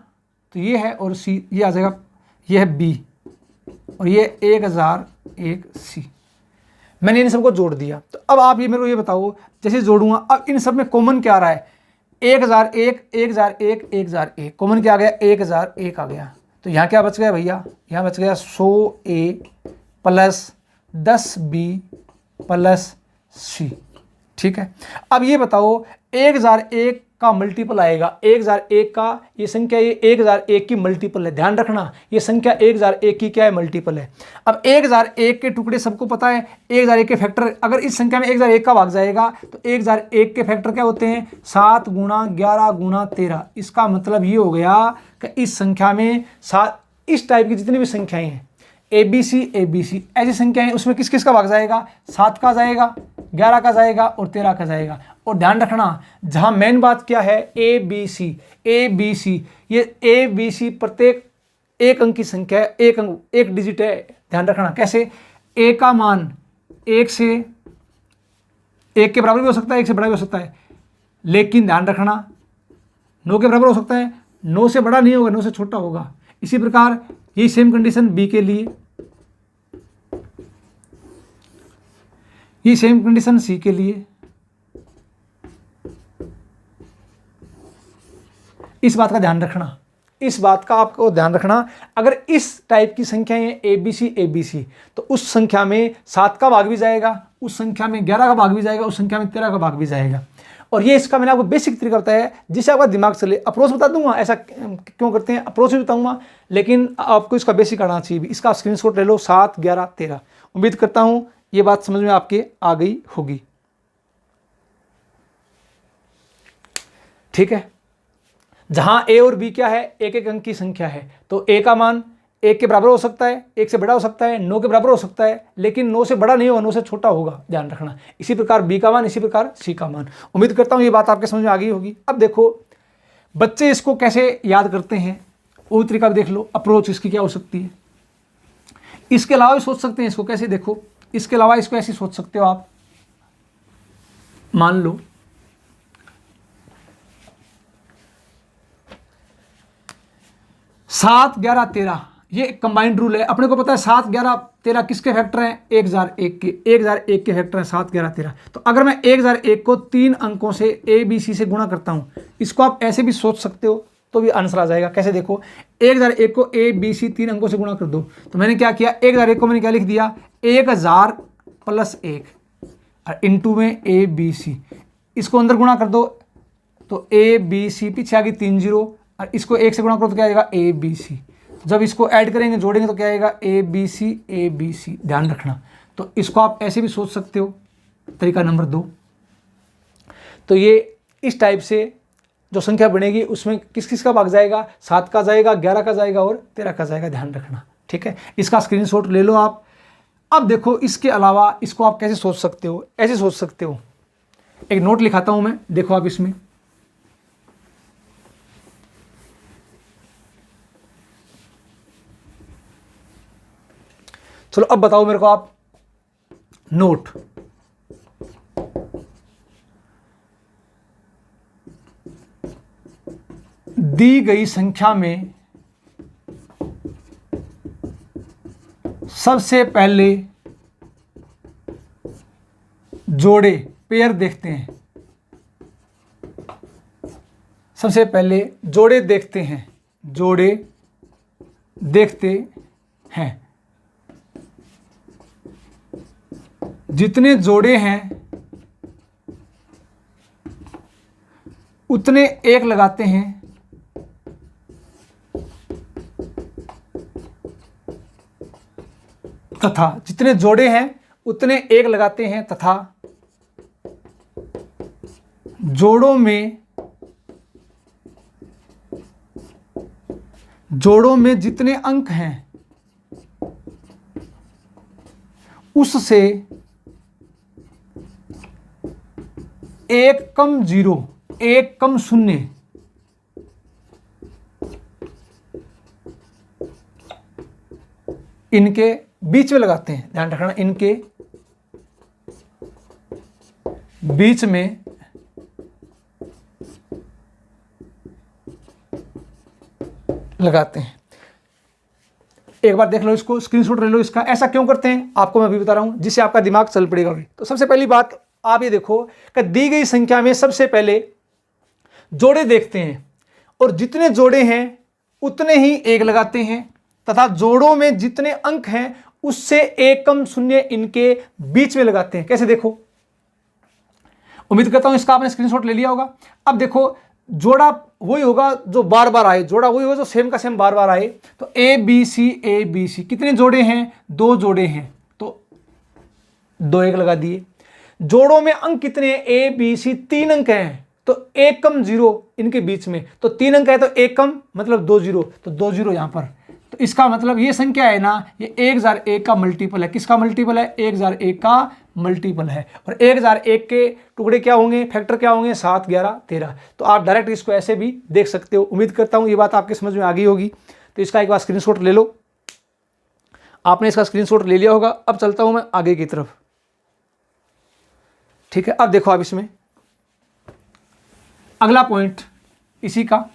तो ये है, और सी ये आ जाएगा, ये है बी, और ये 1001 सी। मैंने इन सबको जोड़ दिया। तो अब आप ये मेरे को ये बताओ, जैसे जोड़ूंगा अब इन सब में कॉमन क्या आ रहा है, 1001 1001 1001, कॉमन क्या आ गया, 1001 आ गया। तो यहाँ क्या बच गया भैया, यहाँ बच गया 100 ए प्लस 10 बी प्लस सी, ठीक है। अब ये बताओ 1001 का मल्टीपल आएगा, 1001 का, ये संख्या ये 1001 की मल्टीपल है, ध्यान रखना ये संख्या 1001 की क्या है, मल्टीपल है। अब 1001 के टुकड़े सबको पता है, 1001 के फैक्टर, अगर इस संख्या में 1001 का भाग जाएगा तो 1001 के फैक्टर क्या होते हैं, 7 गुणा 11 गुणा 13। इसका मतलब ये हो गया कि इस संख्या में 7, इस टाइप की जितनी भी संख्याएं हैं ABC ऐसी संख्याएं, उसमें किस किस का भाग जाएगा, 7 का जाएगा, 11 का जाएगा और 13 का जाएगा। और ध्यान रखना जहां मेन बात क्या है, ABC ये ABC प्रत्येक एक अंक की संख्या है, एक डिजिट है। ध्यान रखना कैसे, ए का मान 1 के बराबर भी हो सकता है, 1 से बड़ा भी हो सकता है, लेकिन ध्यान रखना 9 के बराबर हो सकता है, 9 से बड़ा नहीं होगा, 9 से छोटा होगा। इसी प्रकार ये सेम कंडीशन बी के लिए, ये सेम कंडीशन सी के लिए। इस बात का ध्यान रखना, इस बात का आपको ध्यान रखना, अगर इस टाइप की संख्याएं ABC तो उस संख्या में 7 का भाग भी जाएगा, उस संख्या में 11 का भाग भी जाएगा, उस संख्या में 13 का भाग भी जाएगा। और ये इसका मैंने आपको बेसिक तरीका बताया जिससे आपका दिमाग चले। अप्रोच बता दूंगा ऐसा क्यों करते हैं, अप्रोच भी बताऊंगा, लेकिन आपको इसका बेसिक आना चाहिए भी। इसका स्क्रीनशॉट ले लो, 7 11 13। उम्मीद करता हूं ये बात समझ में आपके आ गई होगी, ठीक है। जहां ए और बी क्या है, एक एक अंक की संख्या है, तो ए का मान 1 के बराबर हो सकता है, 1 से बड़ा हो सकता है, 9 के बराबर हो सकता है, लेकिन 9 से बड़ा नहीं होगा, 9 से छोटा होगा, ध्यान रखना। इसी प्रकार बी का मान, इसी प्रकार सी का मान। उम्मीद करता हूं ये बात आपके समझ में आ गई होगी। अब देखो बच्चे इसको कैसे याद करते हैं, वो तरीका देख लो, अप्रोच इसकी क्या हो सकती है। इसके अलावा भी सोच सकते हैं इसको कैसे, देखो इसके अलावा इसको ऐसे सोच सकते हो आप, मान लो 7 11 13, ये कंबाइंड रूल है। अपने को पता है 7 11 13 किसके फैक्टर हैं, 1001 के, 1001 के फैक्टर हैं 7 11 13। तो अगर मैं 1001 को 3 अंकों से ABC से गुणा करता हूं, इसको आप ऐसे भी सोच सकते हो तो भी आंसर आ जाएगा। कैसे देखो, 1001 को ABC 3 अंकों से गुणा कर दो। तो मैंने क्या किया, 1001 को मैंने क्या लिख दिया, 1000 प्लस 1 और इंटू में ABC, इसको अंदर गुणा कर दो तो ABC पीछे आ गई 3 0, और इसको 1 से गुणा करो तो क्या आएगा ABC। जब इसको ऐड करेंगे जोड़ेंगे तो क्या आएगा ABC। ध्यान रखना, तो इसको आप ऐसे भी सोच सकते हो। तरीका नंबर 2, तो ये इस टाइप से जो संख्या बनेगी उसमें किस किस का भाग जाएगा, 7 का जाएगा, 11 का जाएगा और 13 का जाएगा, ध्यान रखना। ठीक है, इसका स्क्रीनशॉट ले लो आप। अब देखो इसके अलावा इसको आप कैसे सोच सकते हो, ऐसे सोच सकते हो, एक नोट लिखाता हूं मैं, देखो आप इसमें चलो अब बताओ मेरे को आप नोट, दी गई संख्या में सबसे पहले जोड़े पेयर देखते हैं, सबसे पहले जोड़े देखते हैं, जोड़े देखते हैं। जितने जोड़े हैं उतने एक लगाते हैं, तथा जितने जोड़े हैं उतने एक लगाते हैं, तथा जोड़ों में जितने अंक हैं उससे एक कम जीरो, एक कम शून्य, इनके बीच में लगाते हैं, ध्यान रखना, इनके बीच में लगाते हैं। एक बार देख लो इसको, स्क्रीनशॉट ले लो इसका। ऐसा क्यों करते हैं आपको मैं अभी बता रहा हूं, जिससे आपका दिमाग चल पड़ेगा अभी। तो सबसे पहली बात आप ये देखो कि दी गई संख्या में सबसे पहले जोड़े देखते हैं और जितने जोड़े हैं उतने ही एक लगाते हैं, तथा जोड़ों में जितने अंक हैं उससे एक कम शून्य इनके बीच में लगाते हैं। कैसे देखो, उम्मीद करता हूं इसका आपने स्क्रीनशॉट ले लिया होगा। अब देखो जोड़ा वही होगा जो बार बार आए, जोड़ा वही होगा जो सेम का सेम बार बार आए। तो ए बी सी कितने जोड़े हैं, 2 जोड़े हैं, तो 2 एक लगा दिए। जोड़ों में अंक कितने हैं, ए बी सी 3 अंक हैं, तो एक कम जीरो इनके बीच में, तो 3 अंक है तो एक कम मतलब 2 जीरो, तो 2 जीरो यहां पर। तो इसका मतलब ये संख्या है ना, ये 1001 का मल्टीपल है। किसका मल्टीपल है, 1001 का मल्टीपल है। और 1001 के टुकड़े क्या होंगे, फैक्टर क्या होंगे, 7, 11, 13। तो आप डायरेक्ट इसको ऐसे भी देख सकते हो। उम्मीद करता हूं ये बात आपके समझ में आ गई होगी। तो इसका एक बार स्क्रीनशॉट ले लो, आपने इसका स्क्रीनशॉट ले लिया होगा। अब चलता हूं मैं आगे की तरफ। ठीक है, अब देखो आप इसमें अगला पॉइंट इसी का।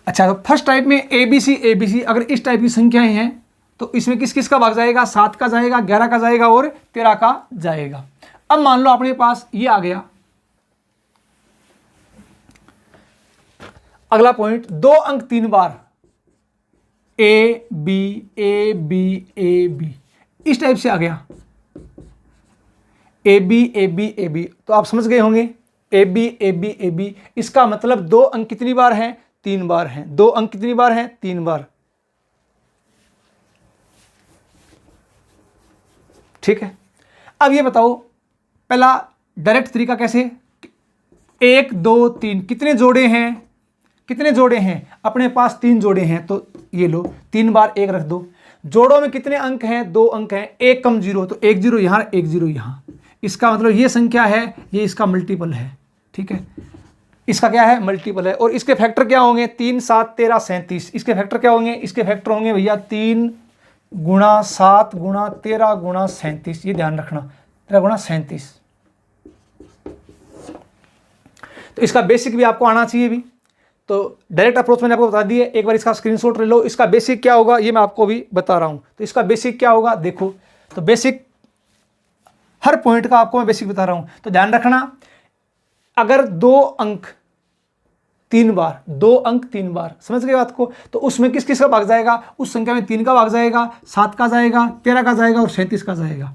अच्छा, तो फर्स्ट टाइप में ए बी सी, अगर इस टाइप की संख्याएं हैं तो इसमें किस किस का भाग जाएगा, 7 का जाएगा, 11 का जाएगा और 13 का जाएगा। अब मान लो अपने पास ये आ गया अगला पॉइंट, 2 अंक 3 बार, ए बी, इस टाइप से आ गया ए बी। तो आप समझ गए होंगे ए बी। इसका मतलब 2 अंक कितनी बार हैं, 3 बार हैं। 2 अंक कितनी बार हैं, 3 बार। ठीक है, अब ये बताओ पहला डायरेक्ट तरीका कैसे, 1 2 3 कितने जोड़े हैं, अपने पास 3 जोड़े हैं, तो ये लो 3 बार 1 रख दो। जोड़ों में कितने अंक हैं, 2 अंक हैं, एक कम जीरो, तो 1 जीरो यहां, 1 जीरो यहां। इसका मतलब ये संख्या है, ये इसका मल्टीपल है। ठीक है, इसका क्या है, मल्टीपल है। और इसके फैक्टर क्या होंगे, 3 7 13 37। इसके फैक्टर क्या होंगे, इसके फैक्टर होंगे भैया 3 गुणा 7 गुणा 13 गुणा 37। ये ध्यान रखना, 13 गुणा 37। तो इसका बेसिक भी आपको आना चाहिए भी। तो डायरेक्ट अप्रोच मैंने आपको बता दी है, एक बार इसका स्क्रीनशॉट ले लो। इसका बेसिक क्या होगा ये मैं आपको भी बता रहा हूं। तो इसका बेसिक क्या होगा देखो, तो बेसिक हर पॉइंट का आपको मैं बेसिक बता रहा हूं, तो ध्यान रखना। अगर 2 अंक 3 बार, 2 अंक 3 बार, समझ गए बात को, तो उसमें किस किस का भाग जाएगा, उस संख्या में 3 का भाग जाएगा, 7 का जाएगा, 13 का जाएगा और 37 का जाएगा।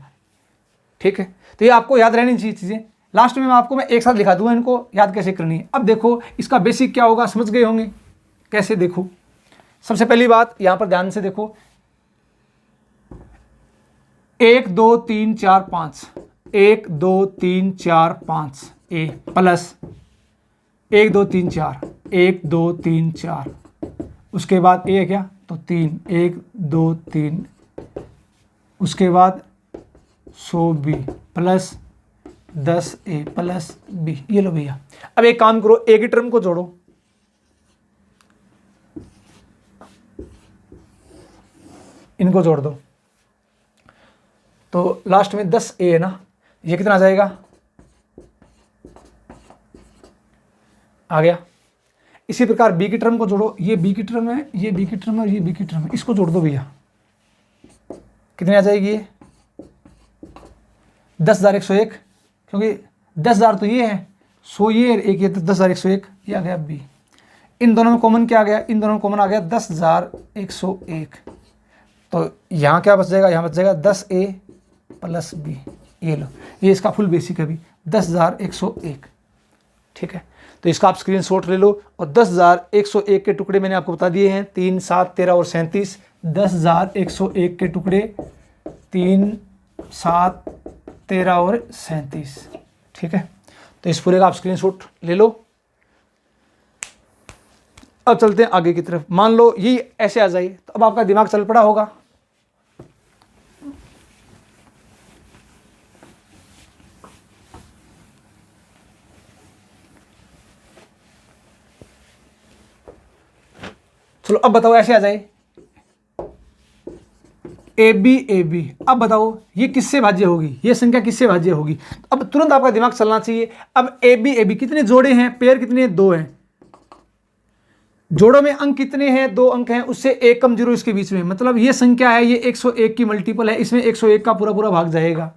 ठीक है, तो ये आपको याद रहनी चाहिए चीजें। लास्ट में मैं एक साथ लिखा दूंगा, इनको याद कैसे करनी है। अब देखो इसका बेसिक क्या होगा, समझ गए होंगे कैसे। देखो सबसे पहली बात यहां पर ध्यान से देखो, 1 2 3 4 5, 1 2 3 4 5 ए प्लस 1 2 3 4, 1 2 3 4, उसके बाद ए है क्या, तो 3, 1 2 3, उसके बाद 100b plus 10a plus b। ये लो भैया। अब एक काम करो, ए की टर्म को जोड़ो, इनको जोड़ दो, तो लास्ट में 10a है ना, ये कितना आ जाएगा, आ गया। इसी प्रकार b की टर्म को जोड़ो, ये b की टर्म है, ये b की टर्म है और ये b की टर्म है, इसको जोड़ दो भैया, कितनी आ जाएगी ये 10,101, क्योंकि 10,000 तो ये है, 100 ये है, एक ये, तो 10,101 ये आ गया b। इन दोनों में कॉमन क्या आ गया, इन दोनों में कॉमन आ गया 10,101, तो यहाँ क्या बच जाएगा, यहाँ बच जाएगा 10a प्लस b। ये लो, ये इसका फुल बेसिक है अभी 10,101, ठीक है। तो इसका आप स्क्रीनशॉट ले लो, और 10,101 के टुकड़े मैंने आपको बता दिए हैं 3 7 13 और 37। 10,101 के टुकड़े 3 7 13 और 37, ठीक है। तो इस पूरे का आप स्क्रीनशॉट ले लो। अब चलते हैं आगे की तरफ। मान लो ये ऐसे आ जाए, तो अब आपका दिमाग चल पड़ा होगा। चलो अब बताओ, ऐसे आ जाए ए बी, अब बताओ ये किससे भाज्य होगी, ये संख्या किससे भाज्य होगी। अब तुरंत आपका दिमाग चलना चाहिए। अब ए बी कितने जोड़े हैं, पेयर कितने हैं, 2 हैं। जोड़ों में अंक कितने हैं, 2 अंक हैं, उससे 1 कम 0 इसके बीच में, मतलब ये संख्या है, ये 101 की मल्टीपल है, इसमें 101 का पूरा पूरा भाग जाएगा।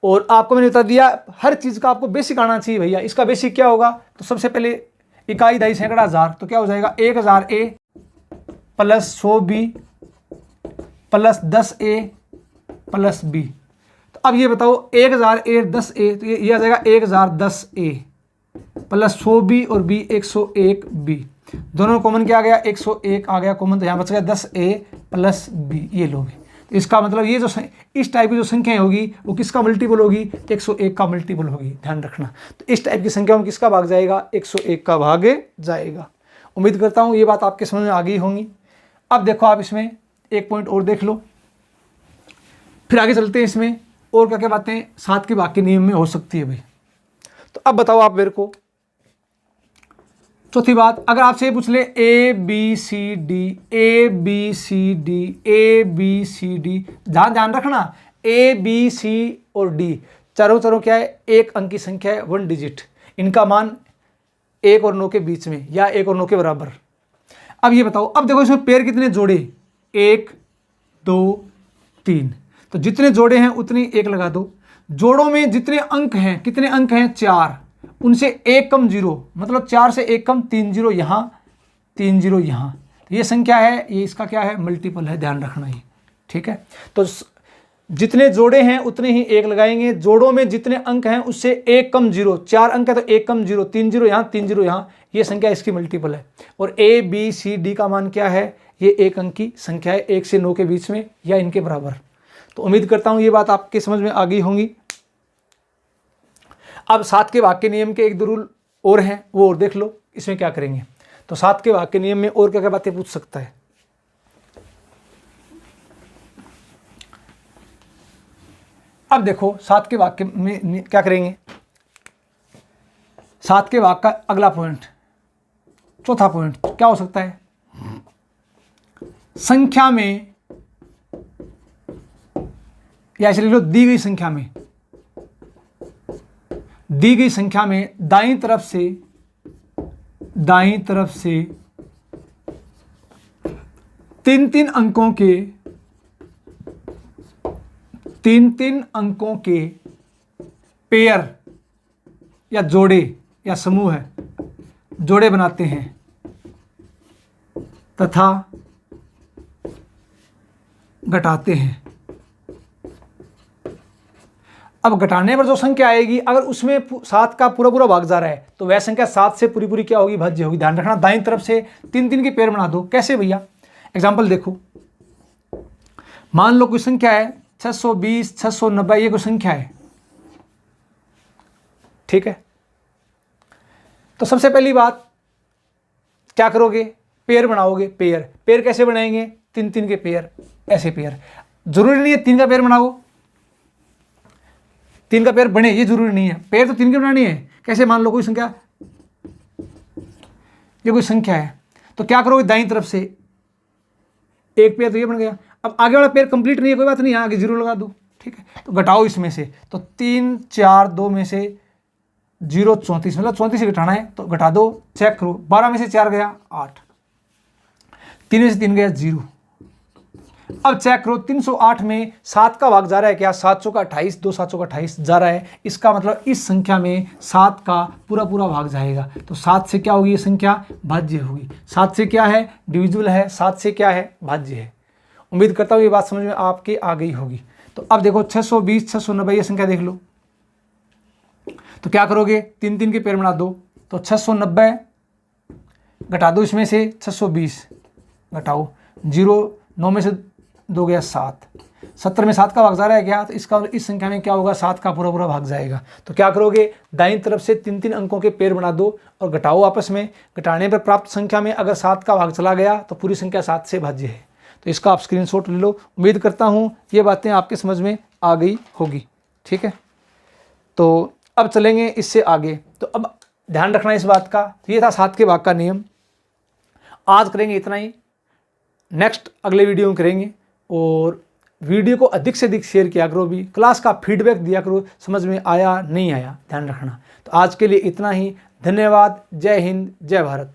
और आपको मैंने बता दिया, हर चीज का आपको बेसिक आना चाहिए भैया। इसका बेसिक क्या होगा, तो सबसे पहले इकाई, दहाई, सैकड़ा, हजार, तो क्या हो जाएगा 1000a plus 100b plus 10a plus b। तो अब ये बताओ 1000a 10a, तो ये आ जाएगा 1010a प्लस 100b और b 101b। दोनों कॉमन क्या आ गया, 101 आ गया कॉमन, तो यहाँ बच गया 10a प्लस b। ये लो भी, तो इसका मतलब ये जो इस टाइप की जो संख्याएं होगी वो किसका मल्टीपल होगी, 101 का मल्टीपल होगी, ध्यान रखना। तो इस टाइप की संख्या में किसका भाग जाएगा, 101 का भाग जाएगा। उम्मीद करता हूँ ये बात आपके समझ में आ गई होंगी। अब देखो आप इसमें एक पॉइंट और देख लो, फिर आगे चलते हैं। इसमें और क्या क्या बातें 7 के भाग के नियम में हो सकती है भाई। तो अब बताओ आप मेरे को, चौथी बात, अगर आपसे ये पूछ ले A B C D, A B C D, A B C D, ध्यान रखना, ए बी सी और डी चारों क्या है, एक अंक की संख्या है, 1 डिजिट। इनका मान 1 और 9 के बीच में या 1 और 9 के बराबर। अब ये बताओ, अब देखो इसमें पेयर कितने जोड़े, 1 2 3, तो जितने जोड़े हैं उतने 1 लगा दो। जोड़ों में जितने अंक हैं, कितने अंक हैं, 4, उनसे 1 कम 0, मतलब 4 से 1 कम 3 0 यहाँ, 3 0 यहाँ, तो ये संख्या है, ये इसका क्या है, मल्टीपल है, ध्यान रखना ये, ठीक है। तो जितने जोड़े हैं उतने ही 1 लगाएंगे। जोड़ों में जितने अंक हैं उससे 1 कम 0, 4 अंक है तो 1 कम 0, 3 0 यहाँ, 3 0 यहाँ, ये संख्या इसकी मल्टीपल है। और ए बी सी डी का मान क्या है, ये 1 अंक की संख्या है, 1 से 9 के बीच में या इनके बराबर। तो उम्मीद करता हूँ ये बात आपके समझ में आ गई होंगी। अब 7 के भाग के नियम के 1-2 रूल और हैं, वो और देख लो इसमें क्या करेंगे। तो 7 के भाग के नियम में और क्या क्या बातें पूछ सकता है। अब देखो 7 के भाग के में क्या करेंगे। 7 के भाग का अगला पॉइंट, चौथा पॉइंट क्या हो सकता है, संख्या में, या ऐसे लिख लो, दी गई संख्या में दाईं तरफ से 3-3 अंकों के पेयर या जोड़े या समूह है, जोड़े बनाते हैं तथा घटाते हैं। अब घटाने पर जो संख्या आएगी, अगर उसमें 7 का पूरा पूरा भाग जा रहा है तो वह संख्या 7 से पूरी पूरी क्या होगी, भाज्य होगी। ध्यान रखना, दाईं तरफ से 3-3 के पेयर बना दो। कैसे भैया, एग्जाम्पल देखो, मान लो कोई संख्या है 620, 690, ये कोई संख्या है, ठीक है। तो सबसे पहली बात क्या करोगे, पेयर बनाओगे। पेयर कैसे बनाएंगे, 3-3 के पेयर, ऐसे पेयर। जरूरी नहीं है 3 का पेयर बनाओ, 3 का पेयर बने ये जरूरी नहीं है, पेयर तो 3 की बनानी है। कैसे, मान लो कोई संख्या, ये कोई संख्या है, तो क्या करोगे, दाईं तरफ से एक पेयर तो ये बन गया। अब आगे वाला पेयर कंप्लीट नहीं है, कोई बात नहीं, आगे 0 लगा दो, ठीक है। तो घटाओ इसमें से, तो 3 4 2 में से 0 34, मतलब 34 से घटाना है तो घटा दो, चेक करो। 12 में से 4 गया 8, 3 में से 3 गया 0। अब चेक करो 308 में 7 का भाग जा रहा है क्या, 7 चौका 28, 2 7 चौका 28 जा रहा है। इसका मतलब इस संख्या में 7 का पूरा भाग जाएगा। तो 7 से क्या होगी, ये संख्या भाज्य होगी। 7 से क्या है, डिविजिबल है। 7 से क्या है, भाज्य है। उम्मीद करता हूँ ये बात समझ में आपके आ गई होगी। तो अब देखो 620 690 ये संख्या देख लो, तो क्या करोगे, 3-3 के पेयर बना दो। तो 690 घटा दो इसमें से 620, घटाओ 0, 9 में से 2 गया 7, 70 में 7 का भाग जा रहा है क्या, तो इसका इस संख्या में क्या होगा, 7 का पूरा भाग जाएगा। तो क्या करोगे, दाईं तरफ से 3-3 अंकों के पेयर बना दो और घटाओ आपस में। घटाने पर प्राप्त संख्या में अगर 7 का भाग चला गया तो पूरी संख्या 7 से भाज्य है। तो इसका आप स्क्रीनशॉट ले लो। उम्मीद करता हूँ ये बातें आपके समझ में आ गई होगी, ठीक है। तो अब चलेंगे इससे आगे। तो अब ध्यान रखना इस बात का, तो ये था 7 के भाग का नियम। आज करेंगे इतना ही, नेक्स्ट अगले वीडियो में करेंगे। और वीडियो को अधिक से अधिक शेयर किया करो, भी क्लास का फीडबैक दिया करो, समझ में आया नहीं आया ध्यान रखना। तो आज के लिए इतना ही, धन्यवाद। जय हिंद, जय भारत।